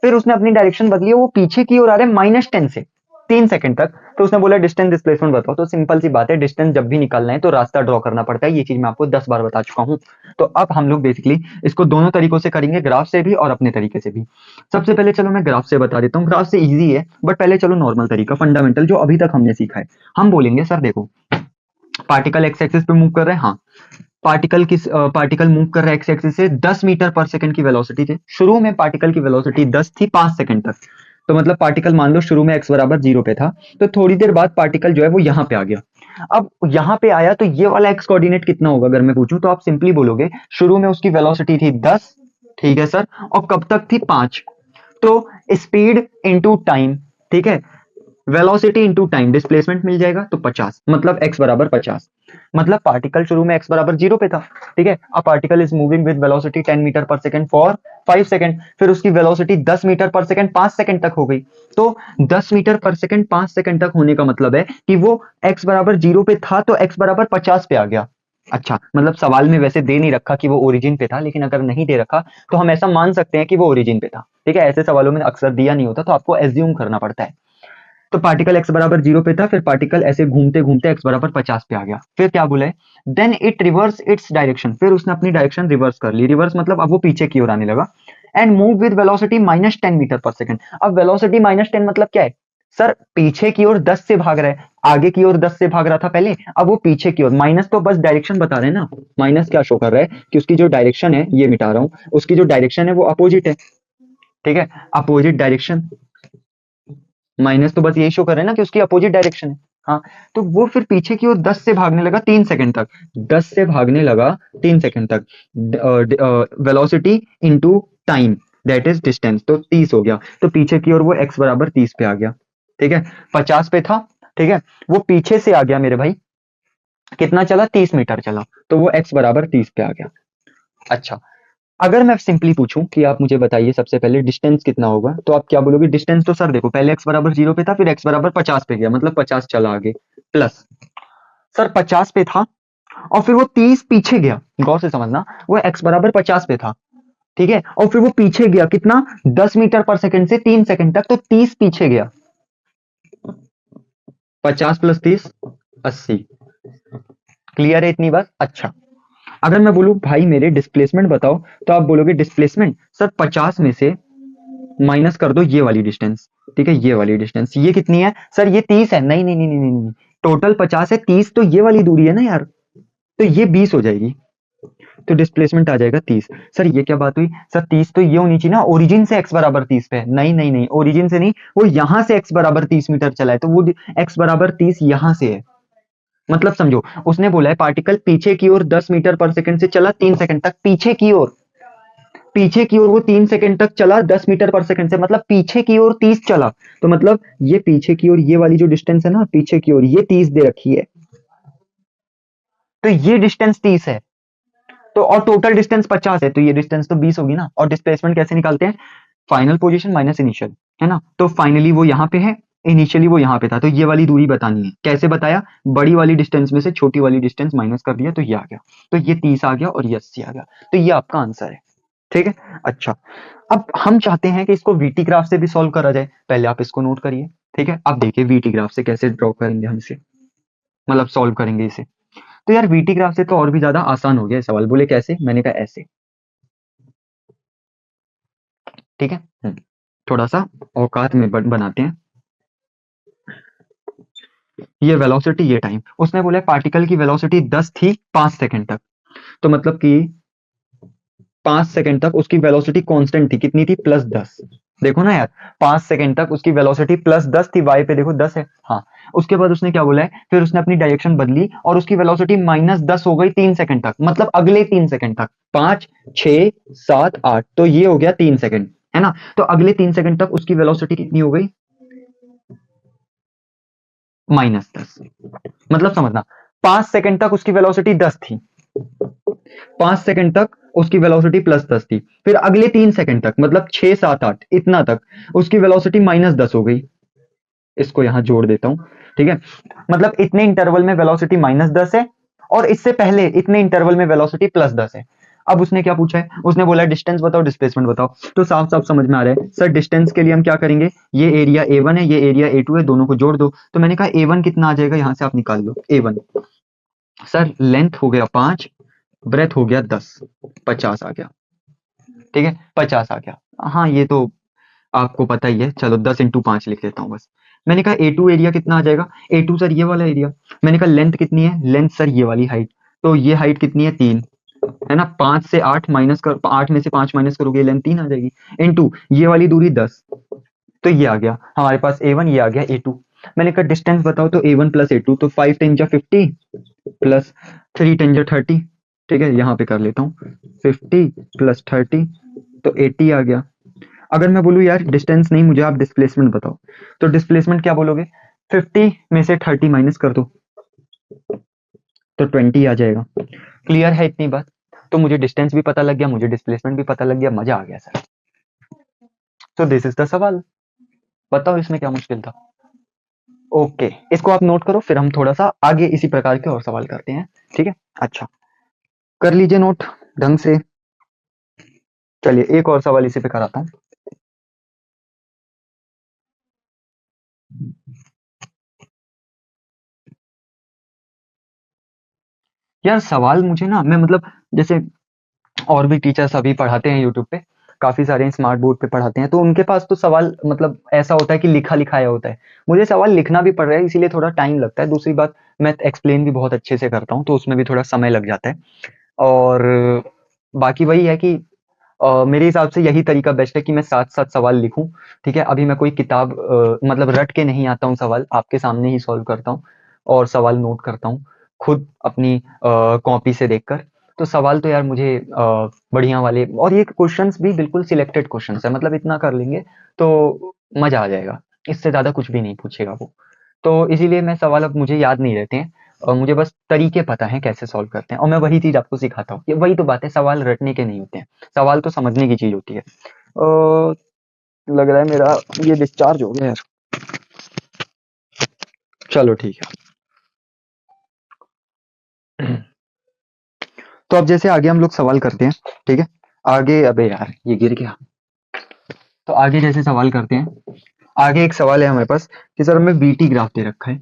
फिर उसने अपनी डायरेक्शन बदली है, वो पीछे की ओर आ रहा है -10 से 3 सेकंड तक। तो उसने बोला डिस्टेंस डिस्प्लेसमेंट बताओ। तो सिंपल सी बात है, डिस्टेंस जब भी निकालना है तो रास्ता ड्रॉ करना पड़ता है, ये चीज मैं आपको 10 बार बता चुका हूं। तो अब हम लोग बेसिकली इसको दोनों तरीकों से करेंगे, ग्राफ से भी और अपने तरीके से भी। सबसे पहले चलो मैं ग्राफ से बता देता हूँ, ग्राफ से इजी है, बट पहले चलो नॉर्मल तरीका, फंडामेंटल जो अभी तक हमने सीखा है। हम बोलेंगे सर देखो, पार्टिकल एक्स एक्सिस पे मूव कर रहे हैं, हाँ, पार्टिकल मूव कर रहा है एक्स एक्सिस से 10 मीटर पर सेकंड की वेलोसिटी से। शुरू में पार्टिकल की वेलोसिटी 10 थी 5 सेकंड तक, तो मतलब पार्टिकल मान लो शुरू में x बराबर 0 पे था, तो थोड़ी देर बाद पार्टिकल जो है वो यहाँ पे आ गया। अब यहाँ पे आया तो ये वाला x कोऑर्डिनेट कितना होगा अगर मैं पूछूं, तो आप सिंपली बोलोगे शुरू में उसकी वेलोसिटी थी 10, ठीक है सर, और कब तक थी 5, तो स्पीड इंटू टाइम, ठीक है, वेलोसिटी इंटू टाइम, डिस्प्लेसमेंट मिल जाएगा, तो 50, मतलब x बराबर 50। मतलब पार्टिकल शुरू में x बराबर 0 पे था, ठीक है, अब particle is moving with velocity 10 meter per second for 5 second, फिर उसकी velocity 10 meter per second 5 second तक हो गई। तो 10 मीटर पर सेकंड 5 सेकंड तक होने का मतलब है कि वो x बराबर 0 पे था, तो x बराबर 50 पे आ गया। अच्छा, मतलब सवाल में वैसे दे नहीं रखा कि वो ओरिजिन पे था, लेकिन अगर नहीं दे रखा तो हम ऐसा मान सकते हैं कि वो ओरिजिन पे था। ठीक है, ऐसे सवालों में अक्सर दिया नहीं होता, तो आपको एज्यूम करना पड़ता है। तो पार्टिकल x बराबर 0 पे था, फिर पार्टिकल ऐसे घूमते घूमते x बराबर 50 पे आ गया। फिर क्या बोला है, then it reverse its direction, फिर उसने अपनी डायरेक्शन रिवर्स कर ली, रिवर्स मतलब अब वो पीछे की ओर आने लगा, and move with velocity -10 meter per second. अब वेलोसिटी -10 मतलब क्या है सर, पीछे की ओर 10 से भाग रहा है, आगे की ओर 10 से भाग रहा था पहले, अब वो पीछे की ओर, माइनस तो बस डायरेक्शन बता रहे हैं ना, माइनस क्या शो कर रहा है कि उसकी जो डायरेक्शन है, ये मिटा रहा हूं, उसकी जो डायरेक्शन है वो अपोजिट है। ठीक है, अपोजिट डायरेक्शन, माइनस तो बस यही शो कर रहे हैं ना कि उसकी अपोजिट डायरेक्शन है। हाँ, तो वो फिर पीछे की ओर 10 से भागने लगा 3 सेकंड तक, 10 से भागने लगा 3 सेकंड तक, velocity into time that is distance, तो 30 हो गया, तो पीछे की ओर वो x बराबर 30 पे आ गया। ठीक है, 50 पे था, ठीक है, वो पीछे से आ गया मेरे भाई, कितना चला, 30 मीटर चला, तो वो x बराबर 30 पे आ गया। अच्छा, अगर मैं सिंपली पूछूं कि आप मुझे बताइए सबसे पहले डिस्टेंस कितना होगा, तो आप क्या बोलोगे, डिस्टेंस तो सर देखो पहले x बराबर 0 पे था, फिर x बराबर 50 पे गया, मतलब 50 चला आगे, प्लस सर 50 पे था और फिर वो 30 पीछे गया, गौर से समझना, वो x बराबर 50 पे था, ठीक है, और फिर वो पीछे गया कितना, 10 मीटर पर सेकंड से 3 सेकंड तक, तो 30 पीछे गया, 50 प्लस 30 80। क्लियर है इतनी बात? अच्छा, अगर मैं बोलूं भाई मेरे डिस्प्लेसमेंट बताओ, तो आप बोलोगे डिस्प्लेसमेंट सर 50 में से माइनस कर दो ये वाली डिस्टेंस, ठीक है, ये वाली डिस्टेंस, ये कितनी है सर, ये 30 है, नहीं नहीं नहीं नहीं नहीं, टोटल 50 है, 30 तो ये वाली दूरी है ना यार, तो ये 20 हो जाएगी, तो डिस्प्लेसमेंट आ जाएगा 30। सर ये क्या बात हुई सर, 30 तो ये होनी चाहिए ना, ओरिजिन से x बराबर 30 पे, नहीं नहीं नहीं, ओरिजिन से नहीं, वो यहां से x बराबर 30 मीटर चला है, तो वो x बराबर 30 यहां से है, मतलब समझो, उसने बोला है पार्टिकल पीछे की ओर 10 मीटर पर सेकंड से चला 3 सेकंड तक, पीछे की ओर, पीछे की ओर वो 3 सेकंड तक चला 10 मीटर पर सेकंड से, मतलब पीछे की ओर 30 चला, तो मतलब ये पीछे की ओर ये वाली जो डिस्टेंस है ना, पीछे की ओर ये 30 दे रखी है, तो ये डिस्टेंस 30 है, तो और टोटल डिस्टेंस 50 है, तो ये डिस्टेंस तो 20 होगी ना। और डिस्प्लेसमेंट कैसे निकालते हैं, फाइनल पोजीशन माइनस इनिशियल, है ना, तो फाइनली वो यहाँ पे है, इनिशियली वो यहाँ पे था, तो ये वाली दूरी बतानी है, कैसे बताया, बड़ी वाली डिस्टेंस में से छोटी वाली डिस्टेंस माइनस कर दिया, तो ये आ गया, तो ये 30 आ गया और ये 80 आ गया, तो ये आपका आंसर है। ठीक है, अच्छा, अब हम चाहते हैं कि इसको वीटी ग्राफ से भी सॉल्व करा जाए, पहले आप इसको नोट करिए, ठीक है, अब देखिए वीटी ग्राफ से कैसे ड्रॉ करेंगे हम इसे, मतलब सॉल्व करेंगे इसे, तो यार वीटी ग्राफ से तो और भी ज्यादा आसान हो गया सवाल, बोले कैसे, मैंने कहा ऐसे, ठीक है, थोड़ा सा औकात में बनाते हैं, ये वेलोसिटी ये टाइम, उसने बोला पार्टिकल की वेलोसिटी 10 थी 5 सेकंड तक, तो मतलब कि 5 सेकंड तक उसकी वेलोसिटी कांस्टेंट थी, कितनी थी, +10, देखो ना यार, 5 सेकंड तक उसकी वेलोसिटी +10 थी, y पे देखो 10 है, हाँ, उसके बाद उसने क्या बोला है, फिर उसने अपनी डायरेक्शन बदली और उसकी वेलोसिटी -10 हो गई 3 सेकंड तक, मतलब अगले 3 सेकंड तक, 5 6 7 8, तो ये हो गया 3 सेकंड, है ना, तो अगले 3 सेकंड तक उसकी वेलोसिटी कितनी हो गई, -10, मतलब समझना, 5 सेकंड तक उसकी वेलोसिटी 10 थी, 5 सेकंड तक उसकी वेलोसिटी +10 थी, फिर अगले 3 सेकंड तक, मतलब 6 7 8 इतना तक उसकी वेलोसिटी -10 हो गई, इसको यहां जोड़ देता हूं, ठीक है, मतलब इतने इंटरवल में वेलोसिटी -10 है, और इससे पहले इतने इंटरवल में वेलोसिटी +10 है। अब उसने क्या पूछा है, उसने बोला डिस्टेंस बताओ डिस्प्लेसमेंट बताओ, तो साफ साफ समझ में आ रहा है सर, डिस्टेंस के लिए हम क्या करेंगे, ये एरिया A1 है, ये एरिया A2 है, दोनों को जोड़ दो, तो मैंने कहा A1 कितना आ जाएगा, यहां से आप निकाल लो A1, सर लेंथ हो गया 5, ब्रेथ हो गया 10, 50 आ गया, ठीक है, 50 आ गया, हाँ ये तो आपको पता ही है, चलो 10 इंटू 5 लिख लेता हूँ बस। मैंने कहा A2 एरिया कितना आ जाएगा, A2 सर ये वाला एरिया, मैंने कहा लेंथ कितनी है, लेंथ सर ये वाली हाइट, तो ये हाइट कितनी है 3, है ना, 5 से 8 माइनस कर, 8 में से 5 माइनस करोगे लेंथ 3 आ जाएगी, इनटू ये वाली दूरी 10, तो ये आ गया हमारे पास A1, ये आ गया A2। मैंने कहा डिस्टेंस बताओ, तो A1 प्लस A2, तो 5 10 जा 50 प्लस 3 10 जा 30, ठीक है, यहाँ पे कर लेता हूँ 50 प्लस 30, तो 80 आ गया। अगर मैं बोलूँ यार डिस्टेंस नहीं, मुझे आप डिस्प्लेसमेंट बताओ, तो डिस्प्लेसमेंट क्या बोलोगे, 50 में से 30 माइनस कर दो, तो 20 आ जाएगा। क्लियर है इतनी बात, तो मुझे डिस्टेंस भी पता लग गया, मुझे डिस्प्लेसमेंट भी पता लग गया, मजा आ गया सर। तो दिस इज द सवाल, बताओ इसमें क्या मुश्किल था। ओके, इसको आप नोट करो, फिर हम थोड़ा सा आगे इसी प्रकार के और सवाल करते हैं, ठीक है, अच्छा, कर लीजिए नोट ढंग से। चलिए एक और सवाल इसी पे कराता हूँ। यार सवाल मुझे ना, मैं मतलब जैसे और भी टीचर्स अभी पढ़ाते हैं यूट्यूब पे, काफी सारे स्मार्ट बोर्ड पे पढ़ाते हैं, तो उनके पास तो सवाल मतलब ऐसा होता है कि लिखा लिखाया होता है, मुझे सवाल लिखना भी पड़ रहा है, इसीलिए थोड़ा टाइम लगता है, दूसरी बात मैं एक्सप्लेन भी बहुत अच्छे से करता हूँ, तो उसमें भी थोड़ा समय लग जाता है, और बाकी वही है कि मेरे हिसाब से यही तरीका बेस्ट है कि मैं साथ साथ सवाल लिखूं, ठीक है, अभी मैं कोई किताब मतलब रट के नहीं आता हूँ, सवाल आपके सामने ही सॉल्व करता हूँ, और सवाल नोट करता हूँ खुद अपनी कॉपी से देखकर। तो सवाल तो यार मुझे बढ़िया वाले, और ये क्वेश्चंस भी बिल्कुल सिलेक्टेड क्वेश्चंस है, मतलब इतना कर लेंगे तो मजा आ जाएगा, इससे ज्यादा कुछ भी नहीं पूछेगा वो। तो इसीलिए मैं सवाल अब मुझे याद नहीं रहते हैं, और मुझे बस तरीके पता हैं कैसे सॉल्व करते हैं, और मैं वही चीज आपको सिखाता हूँ। ये वही तो बात है, सवाल रटने के नहीं होते हैं, सवाल तो समझने की चीज होती है। लग रहा है मेरा ये डिस्चार्ज हो गया यार। चलो ठीक है। तो अब जैसे आगे हम लोग सवाल करते हैं, ठीक है। आगे, अबे यार ये गिर गया। तो आगे जैसे सवाल करते हैं, आगे एक सवाल है हमारे पास कि सर हमें वीटी ग्राफ दे रखा है,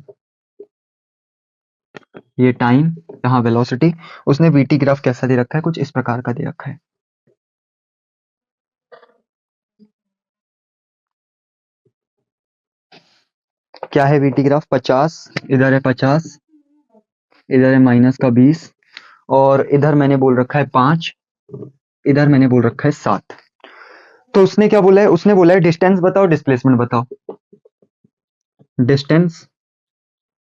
ये टाइम, यहाँ वेलोसिटी, उसने वीटी ग्राफ कैसा दे रखा है, कुछ इस प्रकार का दे रखा है। क्या है वीटी ग्राफ, 50, इधर है 50, इधर है -20, और इधर मैंने बोल रखा है 5, इधर मैंने बोल रखा है 7। तो उसने क्या बोला है, उसने बोला है डिस्टेंस बताओ, डिस्प्लेसमेंट बताओ। डिस्टेंस,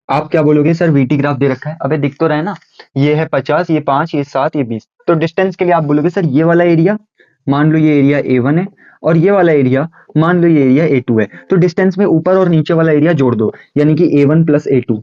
आप क्या बोलोगे सर, वीटी ग्राफ दे रखा है, अबे दिख तो रहा है ना, ये है 50, ये 5, ये 7, ये 20। तो डिस्टेंस के लिए आप बोलोगे सर ये वाला एरिया, मान लो ये एरिया A1 है, और ये वाला एरिया मान लो ये एरिया A2 है। तो डिस्टेंस में ऊपर और नीचे वाला एरिया जोड़ दो, यानी कि A1 + A2।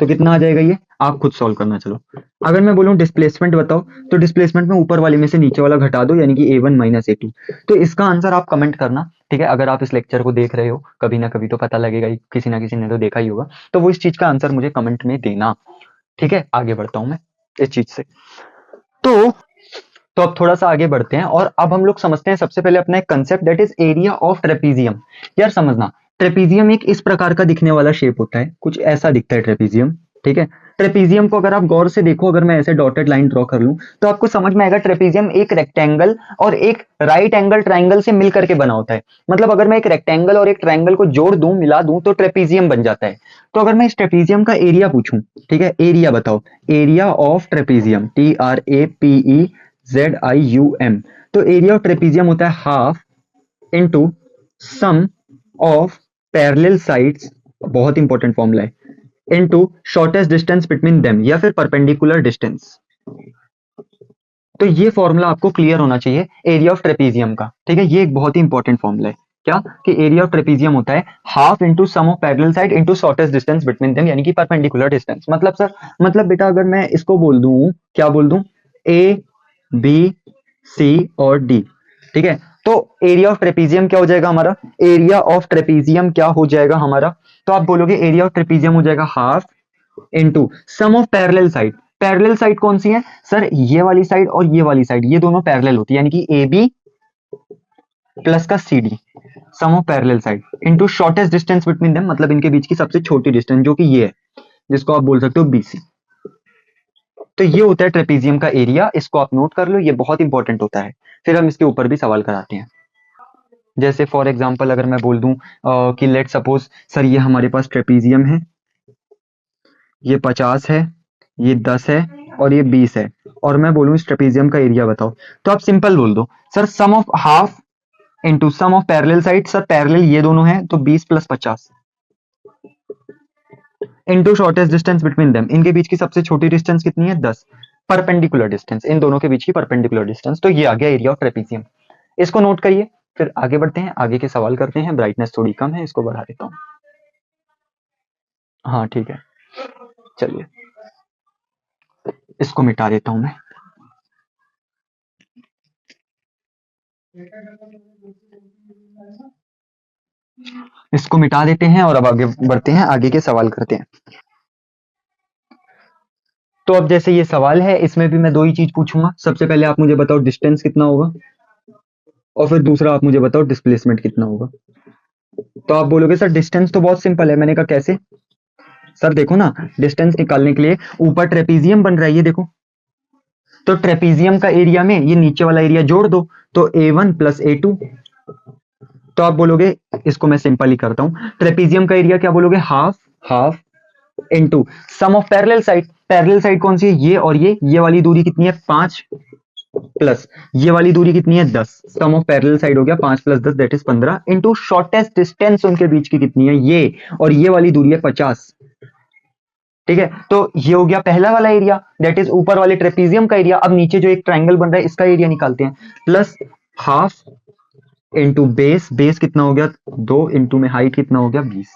तो कितना आ जाएगा ये, आप खुद सॉल्व करना। चलो, अगर मैं बोलूं डिस्प्लेसमेंट बताओ, तो डिस्प्लेसमेंट में ऊपर वाले में से नीचे वाला घटा दो, यानी कि A1 - A2। तो इसका आंसर आप कमेंट करना, ठीक है। अगर आप इस लेक्चर को देख रहे हो कभी ना कभी, तो पता लगेगा ही, किसी ना किसी ने तो देखा ही होगा। तो वो इस चीज का आंसर मुझे कमेंट में देना, ठीक है। आगे बढ़ता हूं मैं इस चीज से। तो अब थोड़ा सा आगे बढ़ते हैं, और अब हम लोग समझते हैं सबसे पहले अपना एक concept, that is area of trapezium. यार समझना, ट्रेपीजियम एक इस प्रकार का दिखने वाला शेप होता है, कुछ ऐसा दिखता है ट्रेपीजियम, ठीक है। ट्रेपीजियम को अगर आप गौर से देखो, अगर मैं ऐसे डॉटेड लाइन ड्रॉ कर लूं, तो आपको समझ में आएगा ट्रेपीजियम एक रेक्टेंगल और एक राइट एंगल ट्राइंगल से मिलकर के बना होता है। मतलब अगर मैं एक रेक्टेंगल और एक ट्राइंगल को जोड़ दूं, मिला दूं, तो ट्रेपीजियम बन जाता है। तो अगर मैं इस ट्रेपीजियम का एरिया पूछूं, ठीक है, एरिया बताओ, एरिया ऑफ ट्रेपीजियम, TRAPEZIUM। तो एरिया ऑफ ट्रेपीजियम होता है half into sum of parallel sides, बहुत इंपॉर्टेंट फॉर्मूला है, into shortest distance between them, या फिर परपेंडिकुलर डिस्टेंस। तो ये फॉर्मूला आपको क्लियर होना चाहिए एरिया ऑफ ट्रेपीजियम का, ठीक है। ये एक बहुत ही इंपॉर्टेंट फॉर्मूला है, क्या कि एरिया ऑफ ट्रेपीजियम होता है half into sum of parallel side into shortest distance between them, यानी कि परपेंडिकुलर डिस्टेंस। मतलब सर, मतलब बेटा अगर मैं इसको बोल दूं, क्या बोल दूं, A B C और D, ठीक है। तो एरिया ऑफ ट्रेपीजियम क्या हो जाएगा हमारा, एरिया ऑफ ट्रेपीजियम क्या हो जाएगा हमारा, तो आप बोलोगे एरिया ऑफ ट्रेपीजियम हो जाएगा half into sum of parallel side. Parallel side कौन सी है सर, ये वाली साइड और ये वाली साइड, ये दोनों पैरेलल होती है, यानी कि AB प्लस का CD, sum of parallel side, into shortest distance between them, मतलब इनके बीच की सबसे छोटी डिस्टेंस, जो कि ये है, जिसको आप बोल सकते हो BC। तो ये होता है ट्रेपीजियम का एरिया, इसको आप नोट कर लो, ये बहुत इंपॉर्टेंट होता है। फिर हम इसके ऊपर भी सवाल कराते हैं। जैसे फॉर एग्जांपल अगर मैं बोल दूं कि लेट सपोज सर ये हमारे पास ट्रेपीजियम है, ये 50 है, ये 10 है, और ये 20 है, और मैं बोलूं इस ट्रेपीजियम का एरिया बताओ। तो आप सिंपल बोल दो sir, sum of half into sum of parallel side, sir parallel ये दोनों हैं, तो 20 + 50 into shortest distance between them, इनके बीच की सबसे छोटी डिस्टेंस कितनी है, 10। परपेंडिकुलर डिस्टेंस, इन दोनों के बीच की परपेंडिकुलर डिस्टेंस। तो ये आ गया एरिया ऑफ ट्रेपीजियम, इसको नोट करिए। फिर आगे बढ़ते हैं, आगे के सवाल करते हैं। ब्राइटनेस थोड़ी कम है, इसको बढ़ा देता हूँ। हाँ ठीक है, चलिए इसको मिटा देता हूं मैं। इसको मिटा देते हैं और अब आगे बढ़ते हैं, आगे के सवाल करते हैं। तो अब जैसे ये सवाल है, इसमें भी मैं दो ही चीज पूछूंगा। सबसे पहले आप मुझे बताओ डिस्टेंस कितना होगा, और फिर दूसरा आप मुझे बताओ डिस्प्लेसमेंट कितना होगा। तो आप बोलोगे सर डिस्टेंस तो बहुत सिंपल है। मैंने कहा कैसे, सर देखो ना, डिस्टेंस निकालने के लिए ऊपर ट्रेपीजियम बन रहा है, ये देखो, तो ट्रेपीजियम का एरिया में ये नीचे वाला एरिया जोड़ दो, तो A1 + A2। तो आप बोलोगे, इसको मैं सिंपल ही करता हूं, ट्रेपीजियम का एरिया क्या बोलोगे, half half into sum of parallel side. Parallel side कौन सी है, ये और ये वाली दूरी कितनी है, 5, प्लस ये वाली दूरी कितनी है, 10। सम ऑफ पैरेलल साइड हो गया 5 + 10, that is 15, into shortest distance उनके बीच की कितनी है, ये और ये वाली दूरी है 50। ठीक है, तो ये हो गया पहला वाला एरिया, दैट इज ऊपर वाले ट्रेपीजियम का एरिया। अब नीचे जो एक ट्राइंगल बन रहा है इसका एरिया निकालते हैं, plus half into base, base कितना हो गया 2, इंटू में हाइट कितना हो गया 20,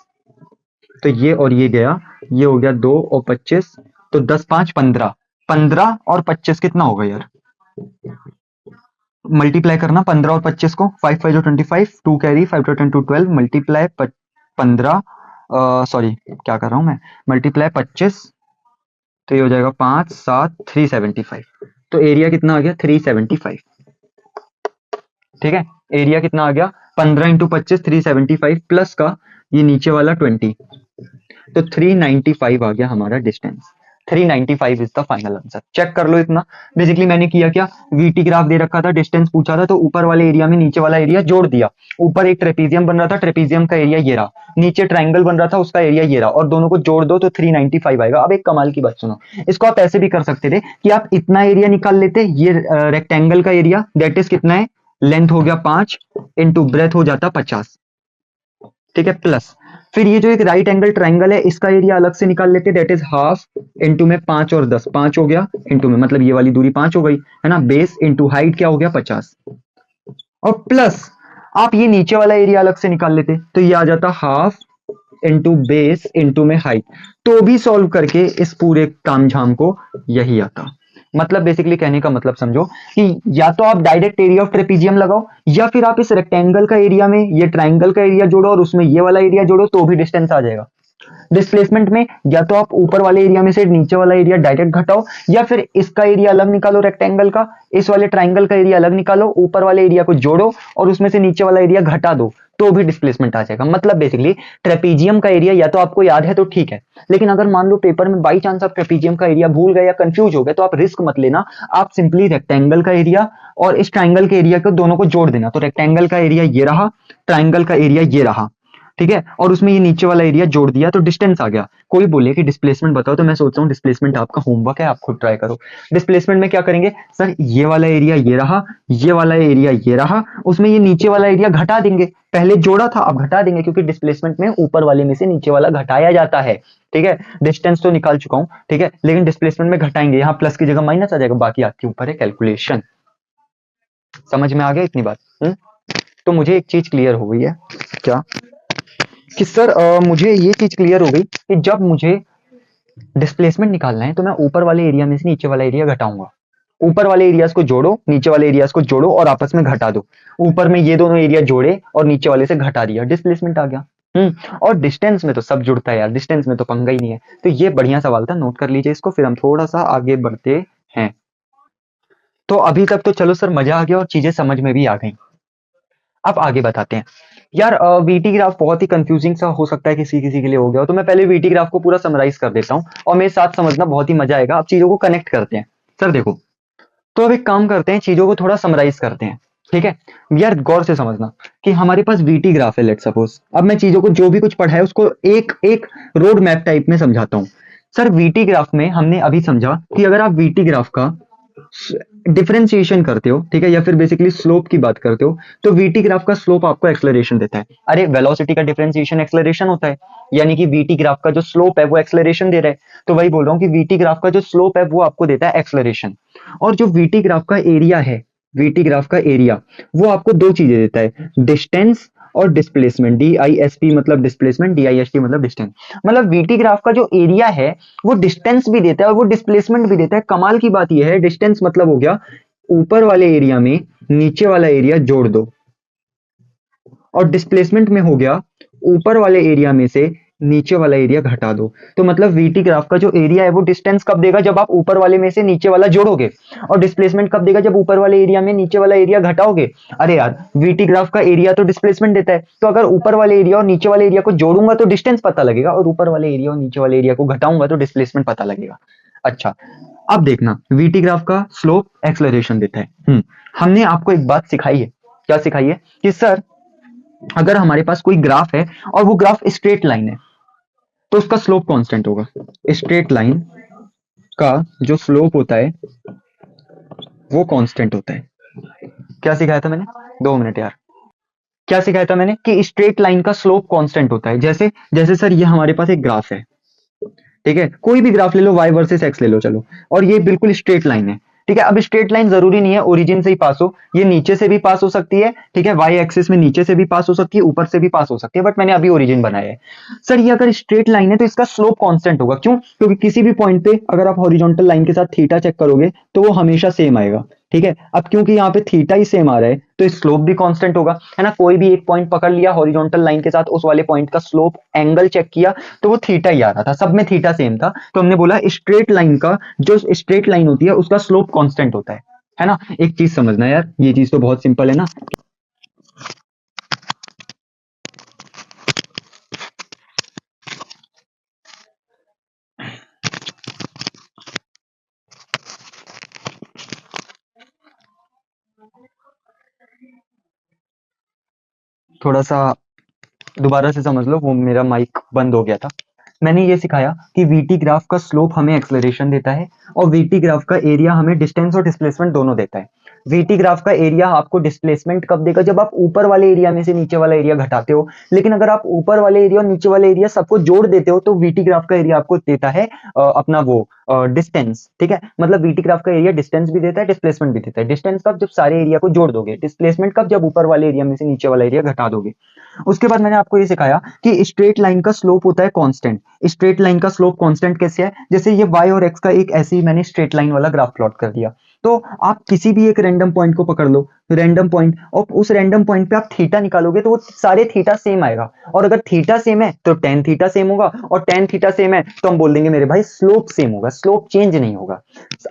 तो ये और ये गया, ये हो गया 2 और 25, तो 10 5 15, 15 और 25 कितना होगा यार, मल्टीप्लाई करना 15 और 25 को, 5 5 जो 25, 2 कैरी, 5 10 2 12, मल्टीप्लाई 15, सॉरी क्या कर रहा हूं मैं, मल्टीप्लाई 25, तो ये हो जाएगा 5 7 375, तो एरिया कितना आ गया 375। ठीक है, एरिया कितना आ गया 15 इंटू 25 375, प्लस का ये नीचे वाला 20, तो 395 आ गया हमारा distance. 395 is the final answer. Check कर लो इतना। बेसिकली मैंने किया क्या, वीटी ग्राफ दे रखा था, डिस्टेंस पूछा था, तो ऊपर वाले एरिया में नीचे वाला एरिया जोड़ दिया। ऊपर एक ट्रेपीजियम बन रहा था, ट्रेपीजियम का एरिया ये रहा, नीचे ट्राइंगल बन रहा था, उसका एरिया ये रहा, और दोनों को जोड़ दो तो 395 आएगा। अब एक कमाल की बात सुनो, इसको आप ऐसे भी कर सकते थे कि आप इतना एरिया निकाल लेते, ये रेक्टेंगल का एरिया दैट इज कितना है, लेंथ हो गया 5 इंटू ब्रेथ हो जाता 50, ठीक है, प्लस फिर ये जो एक राइट एंगल ट्राइंगल है इसका एरिया अलग से निकाल लेते, दैट इज हाफ इंटू में 5 और 10, 5 हो गया, इंटू में मतलब ये वाली दूरी 5 हो गई है ना, बेस इंटू हाइट क्या हो गया 50, और प्लस आप ये नीचे वाला एरिया अलग से निकाल लेते, तो ये आ जाता हाफ इंटू बेस इंटू में हाइट, तो भी सॉल्व करके इस पूरे तामझाम को यही आता। मतलब बेसिकली कहने का मतलब समझो कि या तो आप डायरेक्ट एरिया ऑफ ट्रेपीजियम लगाओ, या फिर आप इस रेक्टेंगल का एरिया में ये ट्राइंगल का एरिया जोड़ो और उसमें ये वाला एरिया जोड़ो, तो भी डिस्टेंस आ जाएगा। डिस्प्लेसमेंट में या तो आप ऊपर वाले एरिया में से नीचे वाला एरिया डायरेक्ट घटाओ, या फिर इसका एरिया अलग निकालो रेक्टेंगल का, इस वाले ट्राइंगल का एरिया अलग निकालो, ऊपर वाले एरिया को जोड़ो और उसमें से नीचे वाला एरिया घटा दो, तो भी डिस्प्लेसमेंट आ जाएगा। मतलब बेसिकली ट्रेपीजियम का एरिया या तो आपको याद है तो ठीक है, लेकिन अगर मान लो पेपर में बाई चांस आप ट्रेपीजियम का एरिया भूल गए या कंफ्यूज हो गए, तो आप रिस्क मत लेना, आप सिंपली रेक्टेंगल का एरिया और इस ट्राइंगल के एरिया को दोनों को जोड़ देना, तो रेक्टेंगल का एरिया ये रहा, ट्राइंगल का एरिया ये रहा, ठीक है, और उसमें ये नीचे वाला एरिया जोड़ दिया तो डिस्टेंस आ गया। कोई बोले कि डिस्प्लेसमेंट बताओ, तो मैं सोच रहा हूँ डिस्प्लेसमेंट आपका होमवर्क है, आप खुद ट्राई करो। डिस्प्लेसमेंट में क्या करेंगे सर, ये वाला एरिया ये रहा, ये वाला एरिया ये रहा, उसमें ये नीचे वाला एरिया घटा देंगे, पहले जोड़ा था अब घटा देंगे, क्योंकि डिस्प्लेसमेंट में ऊपर वाले में से नीचे वाला घटाया जाता है। ठीक है, डिस्टेंस तो निकाल चुका हूं, ठीक है, लेकिन डिस्प्लेसमेंट में घटाएंगे, यहाँ प्लस की जगह माइनस आ जाएगा, बाकी आपके ऊपर है कैलकुलेशन। समझ में आ गया इतनी बात? तो मुझे एक चीज क्लियर हो गई है, क्या कि सर मुझे ये चीज क्लियर हो गई कि जब मुझे डिस्प्लेसमेंट निकालना है तो मैं ऊपर वाले एरिया में से नीचे वाला एरिया घटाऊंगा। ऊपर वाले एरियाज को जोड़ो, नीचे वाले एरियाज को जोड़ो और आपस में घटा दो। ऊपर में ये दोनों एरिया जोड़े और नीचे वाले से घटा दिया, डिस्प्लेसमेंट आ गया। और डिस्टेंस में तो सब जुड़ता है यार, डिस्टेंस में तो पंगा ही नहीं है। तो ये बढ़िया सवाल था, नोट कर लीजिए इसको, फिर हम थोड़ा सा आगे बढ़ते हैं। तो अभी तक तो चलो सर मजा आ गया और चीजें समझ में भी आ गई। अब आगे बताते हैं यार। वीटी ग्राफ बहुत ही कंफ्यूजिंग सा हो सकता है किसी किसी के लिए हो गया हो, तो मैं पहले वीटी ग्राफ को पूरा समराइज कर देता हूँ और मेरे साथ समझना, बहुत ही मजा आएगा। अब चीजों को कनेक्ट करते हैं। सर देखो, तो अब एक काम करते हैं, चीजों को थोड़ा समराइज करते हैं, ठीक है यार। गौर से समझना कि हमारे पास वीटी ग्राफ है, लेट सपोज। अब मैं चीजों को जो भी कुछ पढ़ा है उसको एक एक रोड मैप टाइप में समझाता हूँ। सर वीटी ग्राफ में हमने अभी समझा कि अगर आप वीटी ग्राफ का डिफरेंशिएशन करते हो, ठीक है, या फिर बेसिकली स्लोप की बात करते हो, तो वीटी ग्राफ का स्लोप आपको एक्सेलरेशन देता है। अरे वेलोसिटी का डिफरेंशिएशन एक्सेलरेशन होता है, यानी कि वीटी ग्राफ का जो स्लोप है वो एक्सेलरेशन दे रहा है। तो वही बोल रहा हूँ कि वीटी ग्राफ का जो स्लोप है वो आपको देता है एक्सेलरेशन। और जो वीटी ग्राफ का एरिया है, वीटी ग्राफ का एरिया वो आपको दो चीजें देता है, डिस्टेंस और डिस्प्लेसमेंट। DISP मतलब डिस्प्लेसमेंट, DIST मतलब डिस्टेंस। मतलब वीटी ग्राफ का जो एरिया है वो डिस्टेंस भी देता है और वो डिस्प्लेसमेंट भी देता है। कमाल की बात यह है, डिस्टेंस मतलब हो गया ऊपर वाले एरिया में नीचे वाला एरिया जोड़ दो, और डिस्प्लेसमेंट में हो गया ऊपर वाले एरिया में से नीचे वाला एरिया घटा दो। तो मतलब वीटी ग्राफ का जो एरिया है वो डिस्टेंस कब देगा, जब आप ऊपर वाले में से नीचे वाला जोड़ोगे, और डिस्प्लेसमेंट कब देगा, जब ऊपर वाले एरिया में नीचे वाला एरिया घटाओगे। अरे यार, वीटी ग्राफ का एरिया तो डिस्प्लेसमेंट देता है, तो अगर ऊपर वाले एरिया और नीचे वाले एरिया को जोड़ूंगा तो डिस्टेंस पता लगेगा, और ऊपर वाले एरिया और नीचे वाले एरिया को घटाऊंगा तो डिस्प्लेसमेंट पता लगेगा। अच्छा, अब देखना, वीटी ग्राफ का स्लोप एक्सेलरेशन देता है। हमने आपको एक बात सिखाई है, क्या सिखाई है कि सर अगर हमारे पास कोई ग्राफ है और वो ग्राफ स्ट्रेट लाइन है तो उसका स्लोप कांस्टेंट होगा। स्ट्रेट लाइन का जो स्लोप होता है वो कांस्टेंट होता है। क्या सिखाया था मैंने, 2 मिनट यार, क्या सिखाया था मैंने कि स्ट्रेट लाइन का स्लोप कांस्टेंट होता है। जैसे जैसे सर ये हमारे पास एक ग्राफ है, ठीक है, कोई भी ग्राफ ले लो, y वर्सेस x ले लो चलो, और ये बिल्कुल स्ट्रेट लाइन है। ठीक है, अब स्ट्रेट लाइन जरूरी नहीं है ओरिजिन से ही पास हो, ये नीचे से भी पास हो सकती है। ठीक है, वाई एक्सिस में नीचे से भी पास हो सकती है, ऊपर से भी पास हो सकती है, बट मैंने अभी ओरिजिन बनाया है। सर ये अगर स्ट्रेट लाइन है तो इसका स्लोप कांस्टेंट होगा, क्यों? क्योंकि किसी भी पॉइंट पे अगर आप हॉरिजॉन्टल लाइन के साथ थीटा चेक करोगे तो वो हमेशा सेम आएगा। ठीक है, अब क्योंकि यहाँ पे थीटा ही सेम आ रहा है तो स्लोप भी कांस्टेंट होगा, है ना। कोई भी एक पॉइंट पकड़ लिया हॉरिजॉन्टल लाइन के साथ, उस वाले पॉइंट का स्लोप एंगल चेक किया तो वो थीटा ही आ रहा था, सब में थीटा सेम था, तो हमने बोला स्ट्रेट लाइन का जो स्ट्रेट लाइन होती है उसका स्लोप कांस्टेंट होता है ना। एक चीज समझना यार, ये चीज तो बहुत सिंपल है ना। थोड़ा सा दोबारा से समझ लो, वो मेरा माइक बंद हो गया था। मैंने ये सिखाया कि वीटी ग्राफ का स्लोप हमें एक्सेलरेशन देता है, और वीटी ग्राफ का एरिया हमें डिस्टेंस और डिस्प्लेसमेंट दोनों देता है। वीटी ग्राफ का एरिया आपको डिस्प्लेसमेंट कब देगा? जब आप ऊपर वाले एरिया में से नीचे वाला एरिया घटाते हो। लेकिन अगर आप ऊपर वाले एरिया और नीचे वाले एरिया सबको जोड़ देते हो तो वीटी ग्राफ का एरिया आपको देता है अपना वो डिस्टेंस। ठीक है, मतलब वीटी ग्राफ का एरिया डिस्टेंस भी देता है, डिस्प्लेसमेंट भी देता है। डिस्टेंस कब? जब सारे एरिया को जोड़ दोगे। डिस्प्लेसमेंट कब? जब ऊपर वाले एरिया में से नीचे वाला एरिया घटा दोगे। उसके बाद मैंने आपको ये सिखाया कि स्ट्रेट लाइन का स्लोप होता है कांस्टेंट। स्ट्रेट लाइन का स्लोप कांस्टेंट कैसे है? जैसे ये y और x का एक ऐसे ही मैंने स्ट्रेट लाइन वाला ग्राफ प्लॉट कर दिया, तो आप किसी भी एक रैंडम पॉइंट को पकड़ लो, रैंडम पॉइंट, और उस रैंडम पॉइंट पे आप थीटा निकालोगे तो वो सारे थीटा सेम आएगा। और अगर थीटा सेम है तो टेन थीटा सेम होगा, और टेन थीटा सेम है तो हम बोल देंगे मेरे भाई स्लोप सेम होगा, स्लोप चेंज नहीं होगा।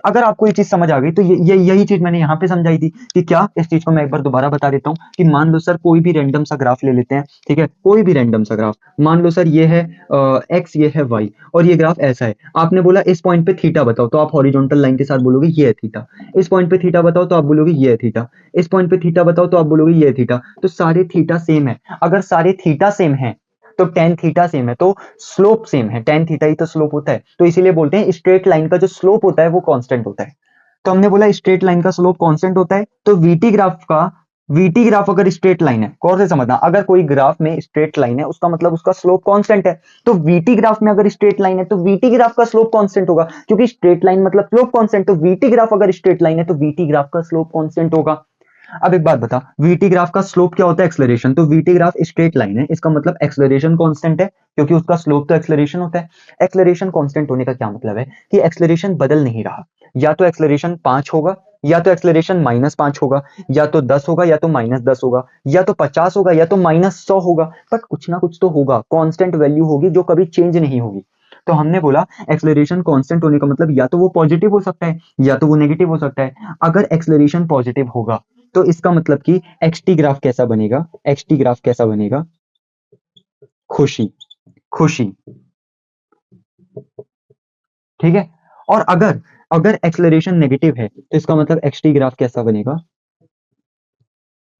अगर आपको ये चीज समझ आ गई तो यही चीज मैंने यहाँ पे समझाई थी कि क्या, इस चीज को मैं एक बार दोबारा बता देता हूँ कि मान लो सर कोई भी रैंडम सा ग्राफ ले लेते हैं। ठीक है, कोई भी रैंडम सा ग्राफ, मान लो सर ये है एक्स, ये है वाई, और ये ग्राफ ऐसा है। आपने बोला इस पॉइंट पे थीटा बताओ, तो आप हॉरिजॉन्टल लाइन के साथ बोलोगे ये है थीटा। इस पॉइंट पे थीटा बताओ तो आप बोलोगे ये है थीटा। इस पॉइंट पे थीटा बताओ तो आप बोलोगे ये है थीटा। तो सारे थीटा सेम है। अगर सारे थीटा सेम है तो टेन थीटा सेम है तो स्लोप सेम है, टेन थीटा ही तो स्लोप होता है, तो इसीलिए बोलते हैं स्ट्रेट लाइन का जो स्लोप होता है वो कांस्टेंट होता है। तो हमने बोला स्ट्रेट लाइन का स्लोप कांस्टेंट होता है, तो वीटी ग्राफ अगर स्ट्रेट लाइन है, गौर से समझना, अगर कोई ग्राफ में स्ट्रेट लाइन है उसका मतलब उसका स्लोप कांस्टेंट है। तो वीटी ग्राफ में अगर स्ट्रेट लाइन है तो वीटी ग्राफ का स्लोप कांस्टेंट होगा, क्योंकि स्ट्रेट लाइन मतलब स्लोप कांस्टेंट, तो वीटी ग्राफ अगर स्ट्रेट लाइन है तो वीटी ग्राफ का स्लोप कांस्टेंट होगा। अब एक बात बता, वीटी ग्राफ का स्लोप क्या होता है? एक्सेलरेशन। तो वीटी ग्राफ स्ट्रेट लाइन है, इसका मतलब एक्सेलरेशन कांस्टेंट है, क्योंकि उसका स्लोप तो एक्सेलरेशन होता है। एक्सेलरेशन कांस्टेंट होने का क्या मतलब है कि एक्सेलरेशन बदल नहीं रहा, या तो एक्सेलरेशन 5 होगा, या तो एक्सेलरेशन -5 होगा, या तो 10 होगा, या तो -10 होगा, या तो 50 होगा, या तो -100 होगा, बट कुछ ना कुछ तो होगा, कांस्टेंट वैल्यू होगी जो कभी चेंज नहीं होगी। तो हमने बोला एक्सेलरेशन कांस्टेंट होने का मतलब या तो वो पॉजिटिव हो सकता है या तो वो नेगेटिव हो सकता है। अगर एक्सेलरेशन पॉजिटिव होगा तो इसका मतलब कि एक्सटी ग्राफ कैसा बनेगा? एक्सटी ग्राफ कैसा बनेगा? खुशी, खुशी। ठीक है, और अगर अगर एक्सेलरेशन नेगेटिव है तो इसका मतलब एक्सटी ग्राफ कैसा बनेगा?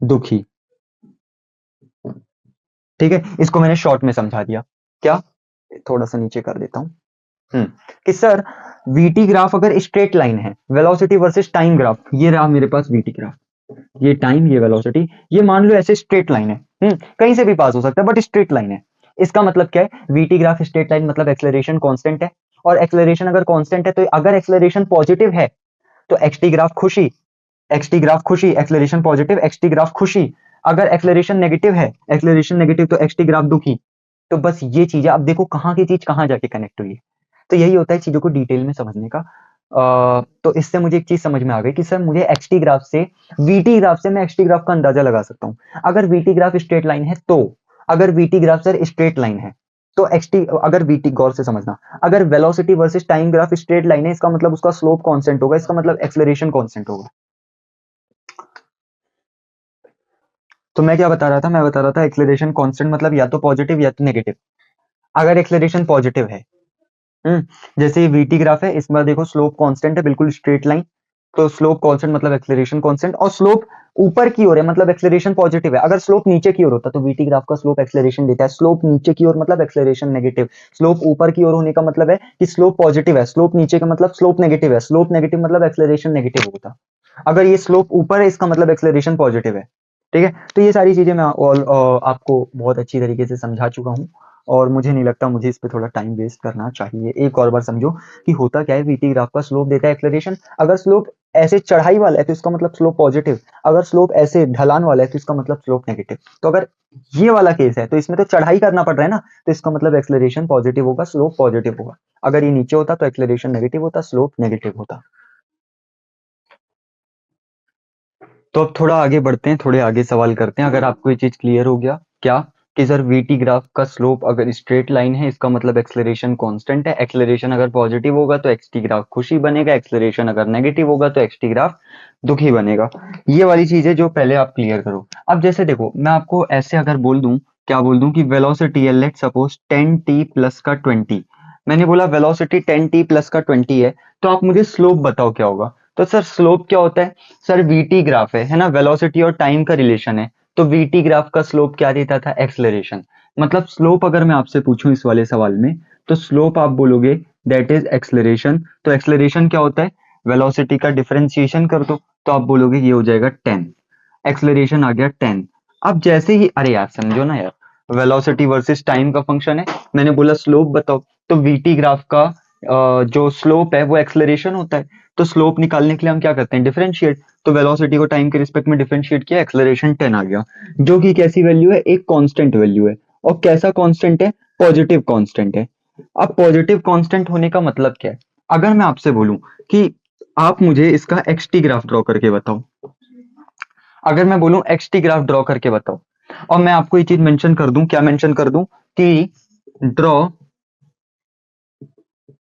दुखी। ठीक है, इसको मैंने शॉर्ट में समझा दिया। क्या? थोड़ा सा नीचे कर देता हूं। कि सर वीटी ग्राफ अगर स्ट्रेट लाइन है, वेलोसिटी वर्सेस टाइम ग्राफ, ये रहा मेरे पास वीटी ग्राफ, ये टाइम, ये वेलोसिटी, ये मान लो ऐसे स्ट्रेट लाइन है। कहीं से भी पास हो सकता है बट स्ट्रेट लाइन है। इसका मतलब क्या है? वीटी ग्राफ स्ट्रेट लाइन मतलब एक्सेलरेशन कांस्टेंट है, और एक्सेलरेशन अगर कांस्टेंट है तो अगर एक्सेलरेशन पॉजिटिव है तो एक्सटी ग्राफ खुशी, एक्सटी ग्राफ खुशी, एक्सेलरेशन पॉजिटिव एक्सटी ग्राफ खुशी। अगर एक्सेलरेशन नेगेटिव है, एक्सेलरेशन नेगेटिव तो एक्सटी ग्राफ दुखी। तो बस ये चीज है, अब देखो कहाँ की चीज कहाँ जाके कनेक्ट हुई है। तो यही होता है चीजों को डिटेल में समझने का। तो इससे मुझे एक चीज समझ में आ गई कि सर मुझे एक्सटी ग्राफ से, वीटी ग्राफ से मैं एक्सटी ग्राफ का अंदाजा लगा सकता हूँ। अगर वीटी ग्राफ स्ट्रेट लाइन है तो, अगर VT graph sir straight line है तो एक्सटी, अगर वीटी, गौर से समझना, अगर velocity versus time graph straight line है इसका मतलब उसका स्लोप कांस्टेंट होगा, इसका मतलब एक्सेलरेशन कांस्टेंट होगा। तो मैं क्या बता रहा था? मैं बता रहा था एक्सेलरेशन कांस्टेंट मतलब या तो पॉजिटिव या तो नेगेटिव। अगर एक्सेलरेशन पॉजिटिव है, जैसे ये वीटी ग्राफ है, इसमें देखो स्लोप कांस्टेंट है, बिल्कुल स्ट्रेट लाइन, तो स्लोप कांस्टेंट मतलब एक्सेलरेशन कांस्टेंट, और स्लोप ऊपर की ओर है मतलब एक्सेलरेशन पॉजिटिव है। अगर स्लोप नीचे की ओर होता तो वीटी ग्राफ का स्लोप एक्सेलरेशन देता है, स्लोप नीचे की ओर मतलब एक्सेलरेशन नेगेटिव, स्लोप ऊपर की ओर होने का मतलब है कि स्लोप पॉजिटिव है, स्लोप नीचे का मतलब स्लोप नेगेटिव है, स्लोप नेगेटिव मतलब एक्सेलरेशन नेगेटिव होता। अगर ये स्लोप ऊपर है इसका मतलब एक्सेलरेशन पॉजिटिव है। ठीक है, तो ये सारी चीजें मैं आपको बहुत अच्छी तरीके से समझा चुका हूँ। और मुझे नहीं लगता मुझे इस पे थोड़ा टाइम वेस्ट करना चाहिए। एक और बार समझो कि होता क्या है, वीटी ग्राफ का स्लोप देता है एक्सेलरेशन। अगर स्लोप ऐसे चढ़ाई वाला है तो इसका मतलब स्लोप पॉजिटिव, अगर स्लोप ऐसे ढलान वाला है तो इसका मतलब स्लोप नेगेटिव। तो अगर ये वाला केस है तो इसमें तो चढ़ाई करना पड़ रहा है ना, तो इसका मतलब एक्सेलरेशन पॉजिटिव होगा, स्लोप पॉजिटिव होगा। अगर ये नीचे होता तो एक्सेलरेशन नेगेटिव होता, स्लोप नेगेटिव होता। तो अब थोड़ा आगे बढ़ते हैं, थोड़े आगे सवाल करते हैं। अगर आपको ये चीज क्लियर हो गया क्या कि सर वीटी ग्राफ का स्लोप अगर स्ट्रेट लाइन है इसका मतलब एक्सेलरेशन कांस्टेंट है, एक्सेलरेशन अगर पॉजिटिव होगा तो एक्सटी ग्राफ खुशी बनेगा, एक्सेलरेशन अगर नेगेटिव होगा तो एक्सटी ग्राफ दुखी बनेगा। ये वाली चीज है जो पहले आप क्लियर करो। अब जैसे देखो मैं आपको ऐसे अगर बोल दूं, क्या बोल दूं कि वेलोसिटी है लेट सपोज 10t प्लस का 20, मैंने बोला वेलोसिटी 10t प्लस का 20 है, तो आप मुझे स्लोप बताओ क्या होगा। तो सर स्लोप क्या होता है, सर वीटी ग्राफ है ना, वेलोसिटी और टाइम का रिलेशन है, तो वीटी ग्राफ का स्लोप क्या देता था, एक्सेलरेशन। मतलब स्लोप अगर मैं आपसे पूछूं इस वाले सवाल में, तो स्लोप आप बोलोगे दैट इज एक्सेलरेशन। तो एक्सेलरेशन क्या होता है, वेलोसिटी का डिफरेंशिएशन कर दो तो आप बोलोगे ये हो जाएगा 10, एक्सेलरेशन आ गया 10। अब जैसे ही, अरे यार समझो ना यार, वेलोसिटी वर्सेस टाइम का फंक्शन है, मैंने बोला स्लोप बताओ, तो वीटी ग्राफ का जो स्लोप है वो एक्सेलरेशन होता है। तो स्लोप निकालने के लिए हम क्या करते हैं, डिफरेंशिएट। तो वेलोसिटी को टाइम के रिस्पेक्ट में डिफरेंशिएट किया, एक्सेलरेशन 10 आ गया, जो कि कैसी वैल्यू है, एक कांस्टेंट वैल्यू है। और कैसा कांस्टेंट है, पॉजिटिव कांस्टेंट है। अब पॉजिटिव कांस्टेंट होने का मतलब क्या है, अगर मैं आपसे बोलूं कि आप मुझे इसका एक्सटी ग्राफ ड्रॉ करके बताओ, अगर मैं बोलूं एक्सटी ग्राफ ड्रॉ करके बताओ, और मैं आपको ये चीज मेंशन कर दूं, क्या मेंशन कर दूं कि ड्रॉ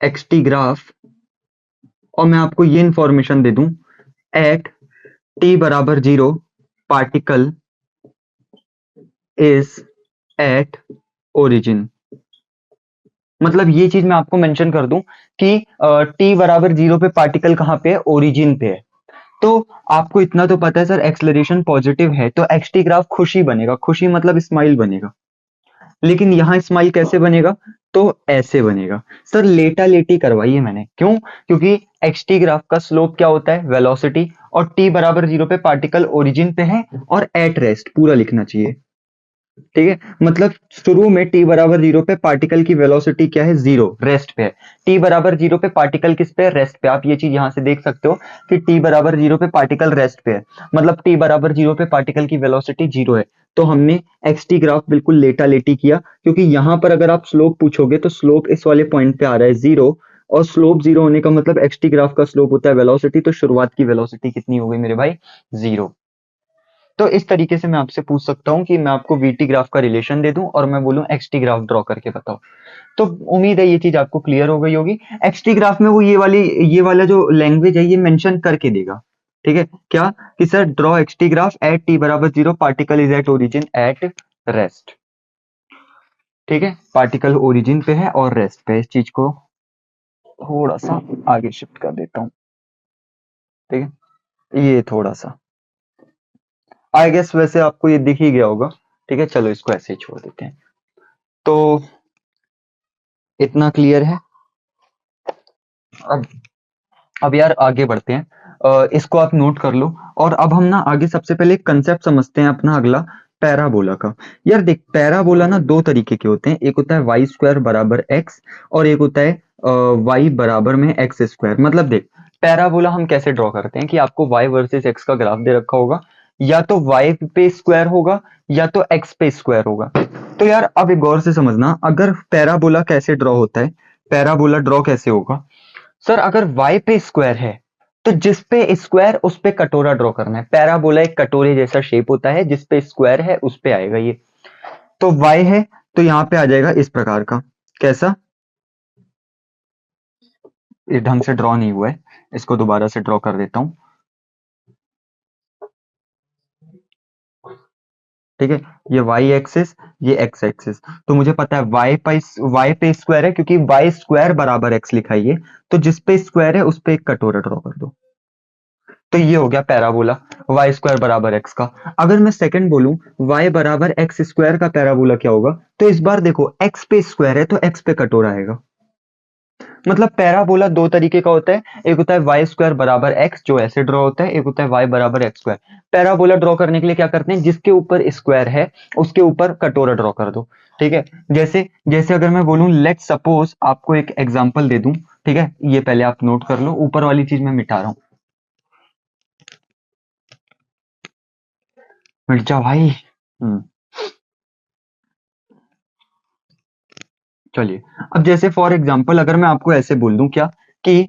एक्सटी ग्राफ, और मैं आपको ये इंफॉर्मेशन दे दूं एट टी बराबर 0 पार्टिकल इज एट ओरिजिन। मतलब ये चीज मैं आपको मेंशन कर दूं कि टी बराबर 0 पे पार्टिकल कहां पे है, ओरिजिन पे है। तो आपको इतना तो पता है सर एक्सेलरेशन पॉजिटिव है तो एक्सटी ग्राफ खुशी बनेगा, खुशी मतलब स्माइल बनेगा। लेकिन यहां स्माइल कैसे बनेगा, तो ऐसे बनेगा। सर लेटा लेटी करवाई है मैंने, क्यों, क्योंकि एक्सटी ग्राफ का स्लोप क्या होता है, वेलोसिटी, और टी बराबर 0 पे पार्टिकल ओरिजिन पे है और एट रेस्ट पूरा लिखना चाहिए। ठीक है, मतलब शुरू में टी बराबर 0 पे पार्टिकल की वेलोसिटी क्या है, 0, रेस्ट पे है। टी बराबर 0 पे पार्टिकल किस पे, रेस्ट पे। आप ये चीज यहां से देख सकते हो कि टी बराबर 0 पे पार्टिकल रेस्ट पे है, मतलब टी बराबर 0 पे पार्टिकल की वेलोसिटी 0 है। तो हमने एक्सटी ग्राफ बिल्कुल लेटा लेटी किया, क्योंकि यहां पर अगर आप स्लोप पूछोगे तो स्लोप इस वाले पॉइंट पे आ रहा है 0, और स्लोप 0 होने का मतलब एक्सटी ग्राफ का स्लोप होता है वेलोसिटी, तो शुरुआत की वेलोसिटी कितनी हो गई मेरे भाई, 0। तो इस तरीके से मैं आपसे पूछ सकता हूं कि मैं आपको वीटी ग्राफ का रिलेशन दे दूं और मैं बोलूं एक्सटी ग्राफ ड्रॉ करके बताओ। तो उम्मीद है ये चीज आपको क्लियर हो गई होगी। एक्सटी ग्राफ में वो ये वाला जो लैंग्वेज है ये मेंशन करके देगा। ठीक है, क्या कि sir draw XT graph at T बराबर 0 particle is at origin at rest. ठीक है, पार्टिकल ओरिजिन पे है और रेस्ट पे है। इस चीज को थोड़ा सा आगे शिफ्ट कर देता हूं। ठीक है, ये थोड़ा सा आई गेस वैसे आपको ये दिख ही गया होगा। ठीक है, चलो इसको ऐसे ही छोड़ देते हैं। तो इतना क्लियर है। अब अब यार आगे बढ़ते हैं। इसको आप नोट कर लो। और अब हम ना आगे सबसे पहले एक कंसेप्ट समझते हैं अपना अगला, पैराबोला का। यार देख, पैराबोला ना दो तरीके के होते हैं, एक होता है वाई स्क्वायर बराबर एक्स, और एक होता है वाई बराबर में एक्स स्क्वायर। मतलब देख, पैराबोला हम कैसे ड्रॉ करते हैं कि आपको वाई वर्सेस एक्स का ग्राफ दे रखा होगा, या तो वाई पे स्क्वायर होगा या तो एक्स पे स्क्वायर होगा। तो यार अब एक गौर से समझना, अगर पैराबोला कैसे ड्रॉ होता है, पैराबोला ड्रॉ कैसे होगा। सर अगर y पे स्क्वायर है तो जिस पे स्क्वायर उस पे कटोरा ड्रॉ करना है। पैराबोला एक कटोरे जैसा शेप होता है, जिस पे स्क्वायर है उस पे आएगा ये। तो y है तो यहां पे आ जाएगा इस प्रकार का, कैसा, इस ढंग से ड्रॉ नहीं हुआ है, इसको दोबारा से ड्रॉ कर देता हूं। ठीक है, ये y एक्सिस, ये x एक्सिस। तो मुझे पता है y पे स्क्वायर है, क्योंकि y स्क्वायर बराबर x लिखा है ये। तो जिस पे स्क्वायर है उस पे एक कटोरा ड्रॉ कर दो। तो ये हो गया पैराबोला, वाई स्क्वायर बराबर एक्स का। अगर मैं सेकंड बोलूं वाई बराबर एक्स स्क्वायर का पैराबोला क्या होगा, तो इस बार देखो एक्स पे स्क्वायर है तो एक्स पे कटोरा आएगा। मतलब पैराबोला दो तरीके का होता है, एक होता है वाई स्क्वायर बराबर एक्स जो ऐसे ड्रॉ होता है, एक होता है वाई बराबर एक्स स्क्वायर। पैराबोला ड्रॉ करने के लिए क्या करते हैं, जिसके ऊपर स्क्वायर है उसके ऊपर कटोरा ड्रॉ कर दो। ठीक है, जैसे जैसे अगर मैं बोलूं लेट सपोज, आपको एक एग्जांपल दे दूं। ठीक है, ये पहले आप नोट कर लो, ऊपर वाली चीज मैं मिटा रहा हूं। मिट जा भाई। चलिए, अब जैसे फॉर एग्जांपल अगर मैं आपको ऐसे बोल दूं क्या कि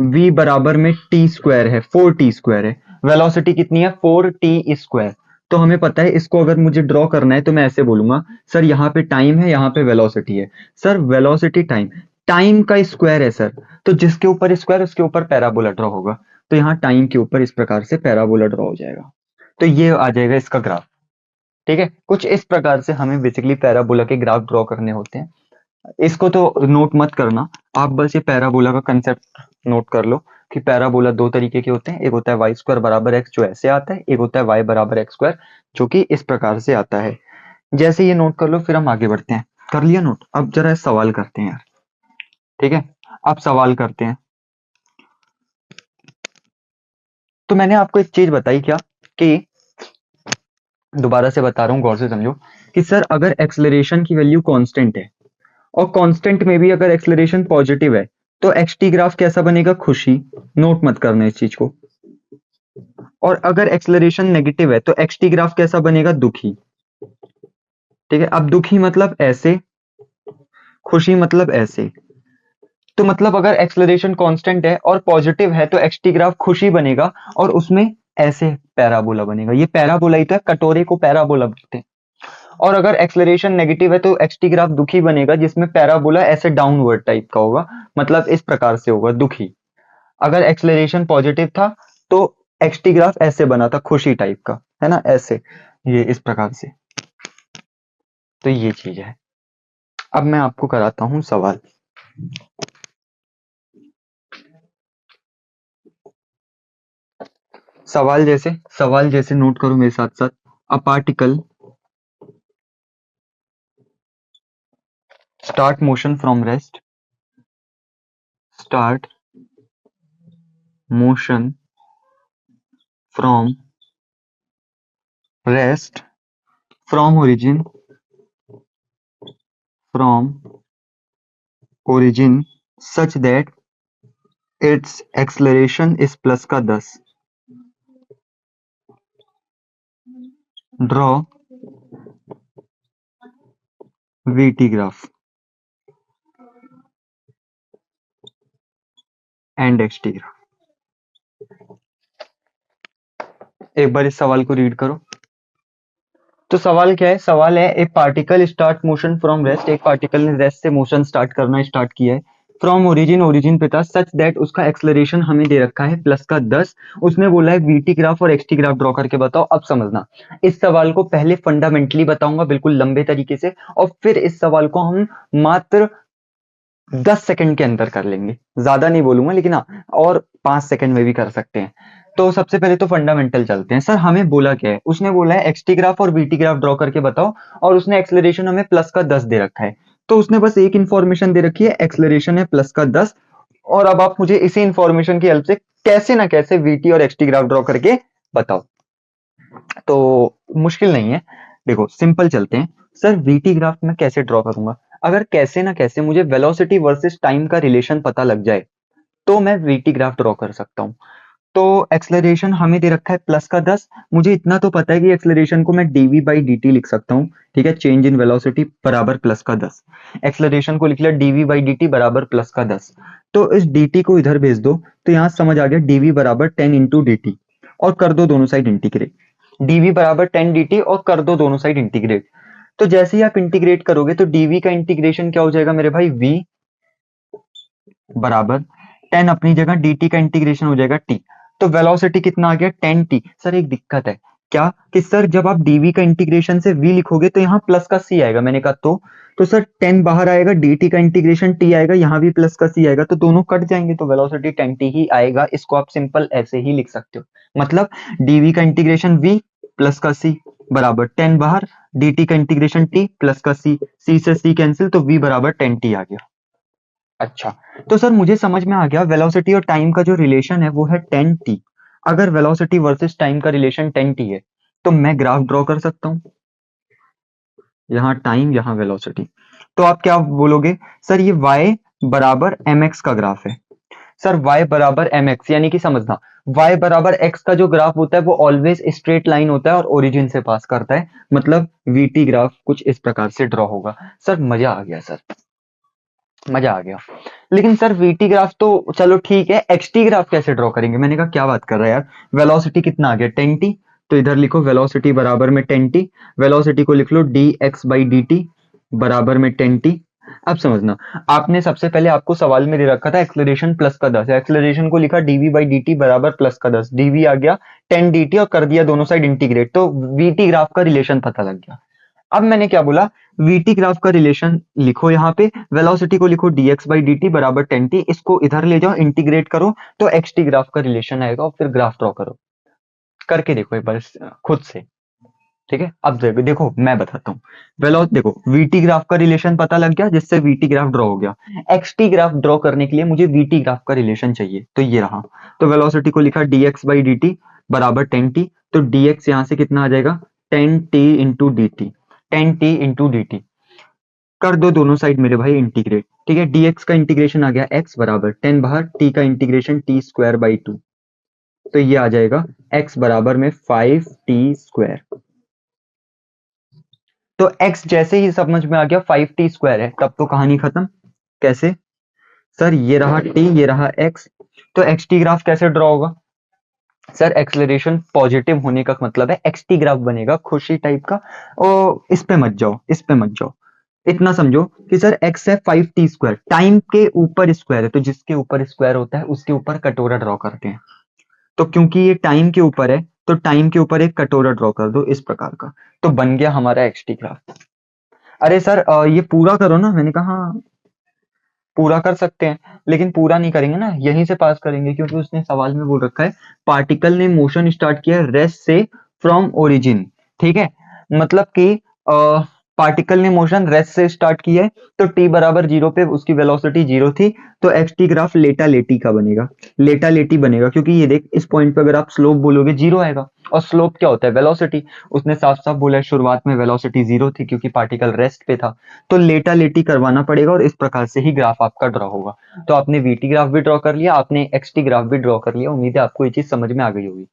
v बराबर में टी स्क्वायर है, 4t स्क्वायर है, वेलोसिटी कितनी है 4t स्क्वायर। तो हमें पता है इसको अगर मुझे ड्रॉ करना है तो मैं ऐसे बोलूंगा, सर यहाँ पे टाइम है, यहाँ पे वेलोसिटी है। सर वेलोसिटी टाइम, टाइम का स्क्वायर है सर, तो जिसके ऊपर स्क्वायर उसके ऊपर पैराबोला ड्रॉ होगा। तो यहाँ टाइम के ऊपर इस प्रकार से पैराबोला ड्रॉ हो जाएगा। तो ये आ जाएगा इसका ग्राफ। ठीक है, कुछ इस प्रकार से हमें बेसिकली पैराबोला के ग्राफ ड्रॉ करने होते हैं। इसको तो नोट मत करना, आप बस ये पैराबोला का कंसेप्ट नोट कर लो कि पैराबोला दो तरीके के होते हैं, एक होता है वाई स्क्वायर बराबर एक्स जो ऐसे आता है, एक होता है वाई बराबर एक्स स्क्वायर जो कि इस प्रकार से आता है। जैसे ये नोट कर लो फिर हम आगे बढ़ते हैं। कर लिया नोट? अब जरा सवाल करते हैं यार। ठीक है, अब सवाल करते हैं। तो मैंने आपको एक चीज बताई क्या कि, दोबारा से बता रहा हूँ, गौर से समझो कि सर अगर एक्सलेरेशन की वैल्यू कांस्टेंट है और कांस्टेंट में भी अगर एक्सलेरेशन पॉजिटिव है तो एक्स टी ग्राफ कैसा बनेगा, खुशी। नोट मत करना इस चीज को। और अगर एक्सलेरेशन नेगेटिव है तो एक्स टी ग्राफ कैसा बनेगा, दुखी। ठीक है, अब दुखी मतलब ऐसे, खुशी मतलब ऐसे। तो मतलब अगर एक्सलेरेशन कांस्टेंट है और पॉजिटिव है तो एक्स टी ग्राफ खुशी बनेगा और उसमें ऐसे पैराबोला बनेगा। ये पैराबोला ही तो है, कटोरे को पैराबोला बोलते हैं। और अगर एक्सलेरेशन नेगेटिव है तो एक्स टी ग्राफ दुखी बनेगा जिसमें पैराबोला ऐसे डाउनवर्ड टाइप का होगा, मतलब इस प्रकार से होगा, दुखी। अगर एक्सलेरेशन पॉजिटिव था तो एक्स टी ग्राफ ऐसे बना था, खुशी टाइप का, है ना, ऐसे, ये इस प्रकार से। तो ये चीज है। अब मैं आपको कराता हूं सवाल। सवाल जैसे नोट करो मेरे साथ साथ। A particle start motion from rest, start motion from rest, from origin, from origin such that it's acceleration is plus का 10। Draw VT graph and x T graph. एक बार इस सवाल को रीड करो। तो सवाल क्या है, सवाल है ए particle start motion from rest, एक पार्टिकल ने रेस्ट से मोशन स्टार्ट करना स्टार्ट किया है, फ्रॉम ओरिजिन, ओरिजिन पे था, सच दैट उसका एक्सलरेशन हमें दे रखा है प्लस का 10। उसने बोला है वीटी ग्राफ और एक्सटी ग्राफ ड्रॉ करके बताओ। अब समझना, इस सवाल को पहले फंडामेंटली बताऊंगा बिल्कुल लंबे तरीके से, और फिर इस सवाल को हम मात्र 10 सेकंड के अंदर कर लेंगे, ज्यादा नहीं बोलूंगा, लेकिन हाँ, और 5 सेकंड में भी कर सकते हैं। तो सबसे पहले तो फंडामेंटल चलते हैं। सर हमें बोला क्या है, उसने बोला है एक्सटी ग्राफ और वीटी ग्राफ ड्रॉ करके बताओ, और उसने एक्सलेरेशन हमें प्लस का 10 दे रखा है। तो उसने बस एक इंफॉर्मेशन दे रखी है, एक्सलेरेशन है प्लस का 10। और अब आप मुझे इसी इंफॉर्मेशन की हेल्प से कैसे ना कैसे वीटी और एक्सटी ग्राफ ड्रॉ करके बताओ। तो मुश्किल नहीं है, देखो सिंपल चलते हैं। सर वीटी ग्राफ मैं कैसे ड्रॉ करूंगा, अगर कैसे ना कैसे मुझे वेलोसिटी वर्सेस टाइम का रिलेशन पता लग जाए तो मैं वीटी ग्राफ ड्रॉ कर सकता हूं। तो एक्सलरेशन हमें दे रखा है प्लस का 10। मुझे इतना तो पता है कि एक्सलरेशन को मैं डीवी बाई डी टी लिख सकता हूँ। ठीक है, चेंज इन वेलोसिटी बराबर प्लस का 10। एक्सलरेशन को लिख लिया डीवी बाई डी टी बराबर प्लस का 10। तो इस dt को इधर भेज दो, तो यहां समझ आ गया dv बराबर 10 इंटू डी टी, और कर दो दोनों साइड इंटीग्रेट। dv बराबर 10 dt और कर दो दोनों साइड इंटीग्रेट। तो जैसे ही आप इंटीग्रेट करोगे तो dv का इंटीग्रेशन क्या हो जाएगा मेरे भाई, v बराबर 10 अपनी जगह, dt का इंटीग्रेशन हो जाएगा t। तो वेलोसिटी कितना आ गया, 10t। सर एक दिक्कत है क्या कि सर जब आप dv का इंटीग्रेशन से v लिखोगे तो यहाँ प्लस का c आएगा, मैंने कहा तो सर 10 बाहर आएगा, dt का इंटीग्रेशन t आएगा, यहाँ भी प्लस का c आएगा, तो दोनों कट जाएंगे, तो वेलोसिटी 10t ही आएगा। इसको आप सिंपल ऐसे ही लिख सकते हो, मतलब dv का इंटीग्रेशन v प्लस का c बराबर 10 बाहर, dt का इंटीग्रेशन t प्लस का c, c से c कैंसिल, तो v बराबर 10t आ गया। अच्छा, तो सर मुझे समझ में आ गया, वेलोसिटी और टाइम का जो रिलेशन है वो है 10t। अगर वेलोसिटी वर्सेस टाइम का रिलेशन 10t है, तो मैं ग्राफ ड्रॉ कर सकता हूँ। यहाँ टाइम, यहाँ वेलोसिटी। तो आप क्या बोलोगे, सर ये y बराबर mx का ग्राफ है। सर y बराबर mx यानी कि समझना, y बराबर x का जो ग्राफ होता है वो ऑलवेज स्ट्रेट लाइन होता है और ओरिजिन से पास करता है, मतलब vt ग्राफ कुछ इस प्रकार से ड्रॉ होगा। सर मजा आ गया सर, मजा आ गया। लेकिन सर वीटी ग्राफ तो चलो ठीक है, एक्सटी ग्राफ कैसे ड्रॉ करेंगे? मैंने कहा क्या बात कर रहा है यार, वेलोसिटी कितना आ गया 10t, तो इधर लिखो वेलोसिटी बराबर में 10t। वेलोसिटी को लिख लो dx/dt बराबर में 10t। अब समझना, आपने सबसे पहले आपको सवाल में दे रखा था एक्सलरेशन प्लस का 10, एक्सलरेशन को लिखा dv/dt बराबर प्लस का 10, dv आ गया 10dt और कर दिया दोनों साइड इंटीग्रेट, तो वीटी ग्राफ का रिलेशन पता लग गया। अब मैंने क्या बोला, वीटी ग्राफ का रिलेशन लिखो, यहाँ पे वेलोसिटी को लिखो dx/dt बराबर 10t, इसको इधर ले जाओ इंटीग्रेट करो तो xt ग्राफ का रिलेशन आएगा और फिर ग्राफ ड्रॉ करो। करके देखो एक बार खुद से, ठीक है? अब देखो मैं बताता हूँ। वेलो देखो, वीटी ग्राफ का रिलेशन पता लग गया जिससे वीटी ग्राफ ड्रॉ हो गया। एक्सटी ग्राफ ड्रॉ करने के लिए मुझे वीटी ग्राफ का रिलेशन चाहिए, तो ये रहा। तो वेलोसिटी को लिखा dx/dt बराबर 10t, तो dx यहाँ से कितना आ जाएगा 10t into D T, 10t into D T. कर दो दोनों साइड मेरे भाई इंटीग्रेट, ठीक है? dx का इंटीग्रेशन आ गया x बराबर 10 बाहर, t का इंटीग्रेशन t²/2, तो ये आ जाएगा x बराबर में 5t²। तो x जैसे ही समझ में आ गया 5t² है, तब तो कहानी खत्म। कैसे? सर ये रहा t, ये रहा x, तो xt ग्राफ कैसे ड्रॉ होगा? सर एक्सेलरेशन पॉजिटिव होने का मतलब है xt ग्राफ बनेगा खुशी टाइप का। और इस पे मत जाओ, इस पे मत जाओ, इतना समझो कि सर x है 5t², टाइम के ऊपर स्क्वायर है, तो जिसके ऊपर स्क्वायर होता है उसके ऊपर कटोरा ड्रॉ करते हैं। तो क्योंकि ये टाइम के ऊपर है, तो टाइम के ऊपर एक कटोरा ड्रॉ कर दो इस प्रकार का, तो बन गया हमारा xt ग्राफ। अरे सर ये पूरा करो ना, मैंने कहा हाँ, पूरा कर सकते हैं, लेकिन पूरा नहीं करेंगे ना, यहीं से पास करेंगे, क्योंकि उसने सवाल में बोल रखा है पार्टिकल ने मोशन स्टार्ट किया रेस्ट से फ्रॉम ओरिजिन, ठीक है? मतलब कि पार्टिकल ने मोशन रेस्ट से स्टार्ट किया है, तो t बराबर 0 पे उसकी वेलोसिटी 0 थी, तो xt ग्राफ लेटा लेटी का बनेगा, लेटा लेटी बनेगा, क्योंकि ये देख इस पॉइंट पे अगर आप स्लोप बोलोगे 0 आएगा, और स्लोप क्या होता है? वेलोसिटी। उसने साफ साफ बोला है शुरुआत में वेलोसिटी 0 थी क्योंकि पार्टिकल रेस्ट पे था, तो लेटा लेटी करवाना पड़ेगा और इस प्रकार से ही ग्राफ आपका ड्रॉ होगा। तो आपने वीटी ग्राफ भी ड्रॉ कर लिया, आपने एक्सटी ग्राफ भी ड्रॉ कर लिया। उम्मीद है आपको ये चीज समझ में आ गई होगी।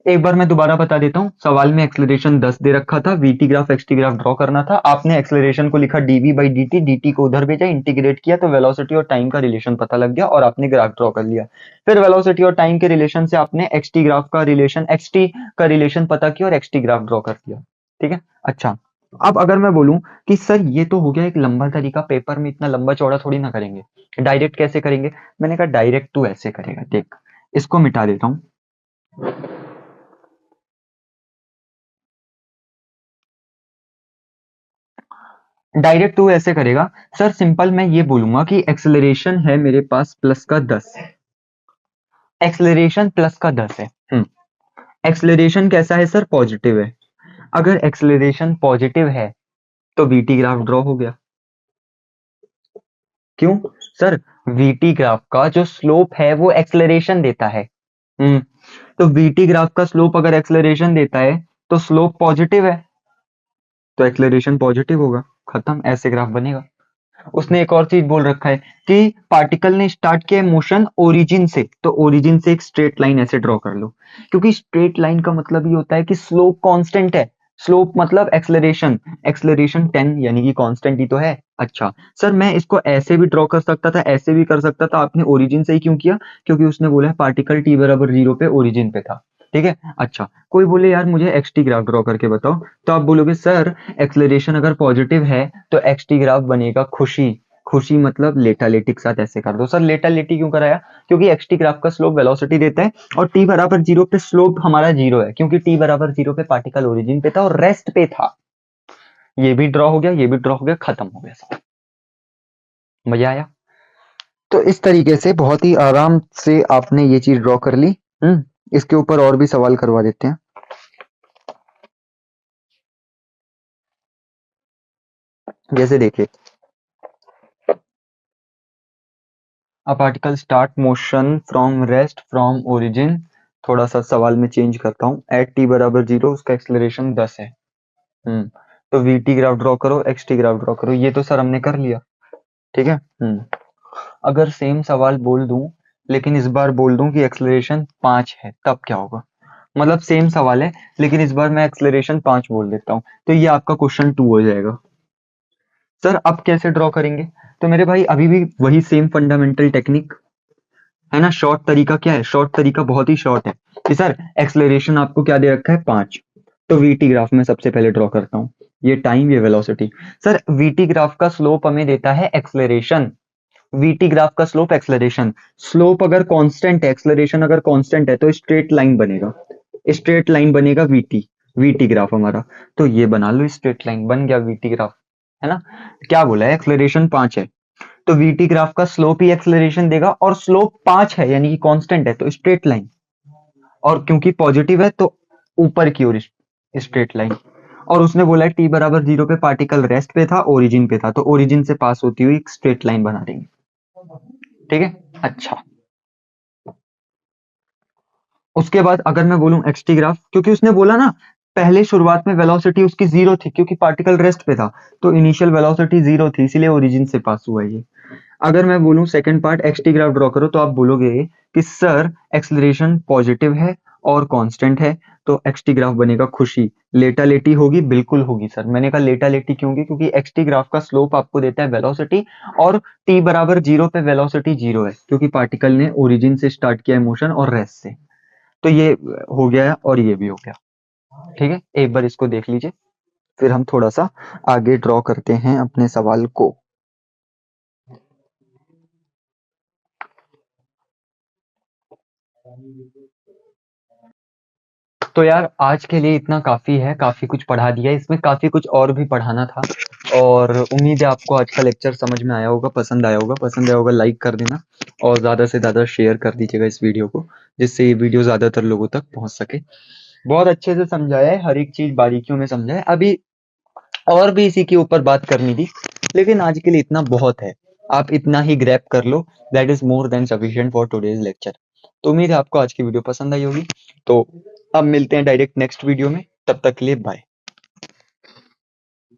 एक बार मैं दोबारा बता देता हूँ, सवाल में एक्सलेरेशन 10 दे रखा था, VT graph XT graph draw करना था, आपने एक्सलेरेशन को लिखा dv/dt, dt को उधर भेजा इंटीग्रेट किया, तो वेलोसिटी और टाइम का रिलेशन पता लग गया और आपने ग्राफ ड्रॉ कर लिया। फिर वेलोसिटी और टाइम के रिलेशन से आपने एक्सटी ग्राफ का रिलेशन, एक्सटी का रिलेशन पता किया और एक्सटी ग्राफ ड्रॉ कर दिया, ठीक है? अच्छा, अब अगर मैं बोलूं कि सर ये तो हो गया एक लंबा तरीका, पेपर में इतना लंबा चौड़ा थोड़ी ना करेंगे, डायरेक्ट कैसे करेंगे? मैंने कहा डायरेक्ट तू ऐसे करेगा, देख इसको मिटा देता हूँ। डायरेक्ट तू ऐसे करेगा, सर सिंपल मैं ये बोलूंगा कि एक्सेलरेशन है मेरे पास प्लस का 10, एक्सेलरेशन प्लस का 10 है। एक्सेलरेशन कैसा है सर? पॉजिटिव है। अगर एक्सेलरेशन पॉजिटिव है तो वीटी ग्राफ ड्रॉ हो गया। क्यों? सर वीटी ग्राफ का जो स्लोप है वो एक्सेलरेशन देता है। हम्म तो वीटी ग्राफ का स्लोप अगर एक्सेलरेशन देता है तो स्लोप पॉजिटिव है, तो एक्सेलरेशन पॉजिटिव होगा, खत्म, ऐसे ग्राफ बनेगा। उसने एक और चीज बोल रखा है कि पार्टिकल ने स्टार्ट किया मोशन ओरिजिन से, तो ओरिजिन से एक स्ट्रेट लाइन ऐसे ड्रॉ कर लो, क्योंकि स्ट्रेट लाइन का मतलब ये होता है कि स्लोप कांस्टेंट है। स्लोप मतलब एक्सेलरेशन, एक्सेलरेशन 10 यानी कि कांस्टेंट ही तो है। अच्छा सर मैं इसको ऐसे भी ड्रॉ कर सकता था, ऐसे भी कर सकता था, आपने ओरिजिन से ही क्यों किया? क्योंकि उसने बोला है पार्टिकल t बराबर 0 पे ओरिजिन पे था, ठीक है? अच्छा, कोई बोले यार मुझे एक्सटी ग्राफ ड्रॉ करके बताओ, तो आप बोलोगे सर एक्सेलरेशन अगर पॉजिटिव है तो एक्सटी ग्राफ बनेगा खुशी, खुशी मतलब लेटा लेटी के साथ ऐसे कर दो। सर लेटा लेटी क्यों कराया? क्योंकि एक्सटी ग्राफ का स्लोप वेलोसिटी देता है और t बराबर 0 पे स्लोप हमारा 0 है, क्योंकि t बराबर 0 पे पार्टिकल ओरिजिन पे था और रेस्ट पे था। ये भी ड्रॉ हो गया, ये भी ड्रॉ हो गया, खत्म हो गया सब। मजा आया? तो इस तरीके से बहुत ही आराम से आपने ये चीज ड्रॉ कर ली। इसके ऊपर और भी सवाल करवा देते हैं। जैसे देखिए, a particle start motion from rest from origin, थोड़ा सा सवाल में चेंज करता हूँ, एट टी बराबर 0 उसका एक्सेलरेशन 10 है। तो वी टी ग्राफ ड्रॉ करो, एक्स टी ग्राफ ड्रॉ करो, ये तो सर हमने कर लिया, ठीक है। अगर सेम सवाल बोल दूं लेकिन इस बार बोल दूं कि एक्सेलरेशन 5 है, तब क्या होगा? मतलब सेम सवाल है लेकिन इस बार मैं एक्सेलरेशन 5 बोल देता हूँ, तो ये आपका क्वेश्चन 2 हो जाएगा। सर अब कैसे ड्रॉ करेंगे? तो मेरे भाई अभी भी वही सेम फंडामेंटल टेक्निक है ना। शॉर्ट तरीका क्या है? शॉर्ट तरीका बहुत ही शॉर्ट है कि सर एक्सेलरेशन आपको क्या दे रखा है? 5। तो वीटी ग्राफ में सबसे पहले ड्रॉ करता हूँ, ये टाइम, ये वेलोसिटी। सर वीटी ग्राफ का स्लोप हमें देता है एक्सेलरेशन, वीटी ग्राफ का स्लोप एक्सेलरेशन। स्लोप अगर कांस्टेंट है, एक्सेलरेशन अगर कांस्टेंट है, तो स्ट्रेट लाइन बनेगा, स्ट्रेट लाइन बनेगा वीटी, वीटी ग्राफ हमारा। तो ये बना लो, स्ट्रेट लाइन बन गया वीटी ग्राफ, है ना। क्या बोला है? एक्सेलरेशन 5 है, तो वीटी ग्राफ का स्लोप ही एक्सेलरेशन देगा, और स्लोप 5 है यानी कि कांस्टेंट है, तो स्ट्रेट लाइन, और क्योंकि पॉजिटिव है तो ऊपर की ओर स्ट्रेट लाइन। और उसने बोला है टी बराबर 0 पे पार्टिकल रेस्ट पे था, ओरिजिन पे था, तो ओरिजिन से पास होती हुई एक स्ट्रेट लाइन बना देंगे, ठीक है। अच्छा, उसके बाद अगर मैं बोलूं एक्स टी ग्राफ, क्योंकि उसने बोला ना पहले शुरुआत में वेलोसिटी उसकी 0 थी क्योंकि पार्टिकल रेस्ट पे था, तो इनिशियल वेलोसिटी 0 थी, इसीलिए ओरिजिन से पास हुआ ये। अगर मैं बोलूं second part x T graph draw करो, तो आप बोलोगे कि सर एक्सेलरेशन पॉजिटिव है और कांस्टेंट है, तो एक्स टी ग्राफ बनेगा खुशी, लेटा लेटी होगी, बिल्कुल होगी सर। मैंने कहा लेटा लेटी क्यों होगी? क्योंकि एक्स टी ग्राफ का स्लोप आपको देता है वेलोसिटी, और टी बराबर 0 पे वेलोसिटी 0 है क्योंकि पार्टिकल ने ओरिजिन से स्टार्ट किया है मोशन और रेस्ट से। तो ये हो गया है और ये भी हो गया, ठीक है। एक बार इसको देख लीजिए, फिर हम थोड़ा सा आगे ड्रॉ करते हैं अपने सवाल को। तो यार आज के लिए इतना काफी है, काफी कुछ पढ़ा दिया, इसमें काफी कुछ और भी पढ़ाना था, और उम्मीद है आपको आज का लेक्चर समझ में आया होगा, पसंद आया होगा। पसंद आया होगा लाइक कर देना, और ज्यादा से ज्यादा शेयर कर दीजिएगा इस वीडियो को, जिससे ये वीडियो ज्यादातर लोगों तक पहुंच सके। बहुत अच्छे से समझाया है, हर एक चीज बारीकियों में समझा है। अभी और भी इसी के ऊपर बात करनी थी, लेकिन आज के लिए इतना बहुत है, आप इतना ही ग्रैब कर लो, that is more than sufficient for today's lecture. तो उम्मीद है आपको आज की वीडियो पसंद आई होगी। तो अब मिलते हैं डायरेक्ट नेक्स्ट वीडियो में, तब तक के लिए बाय।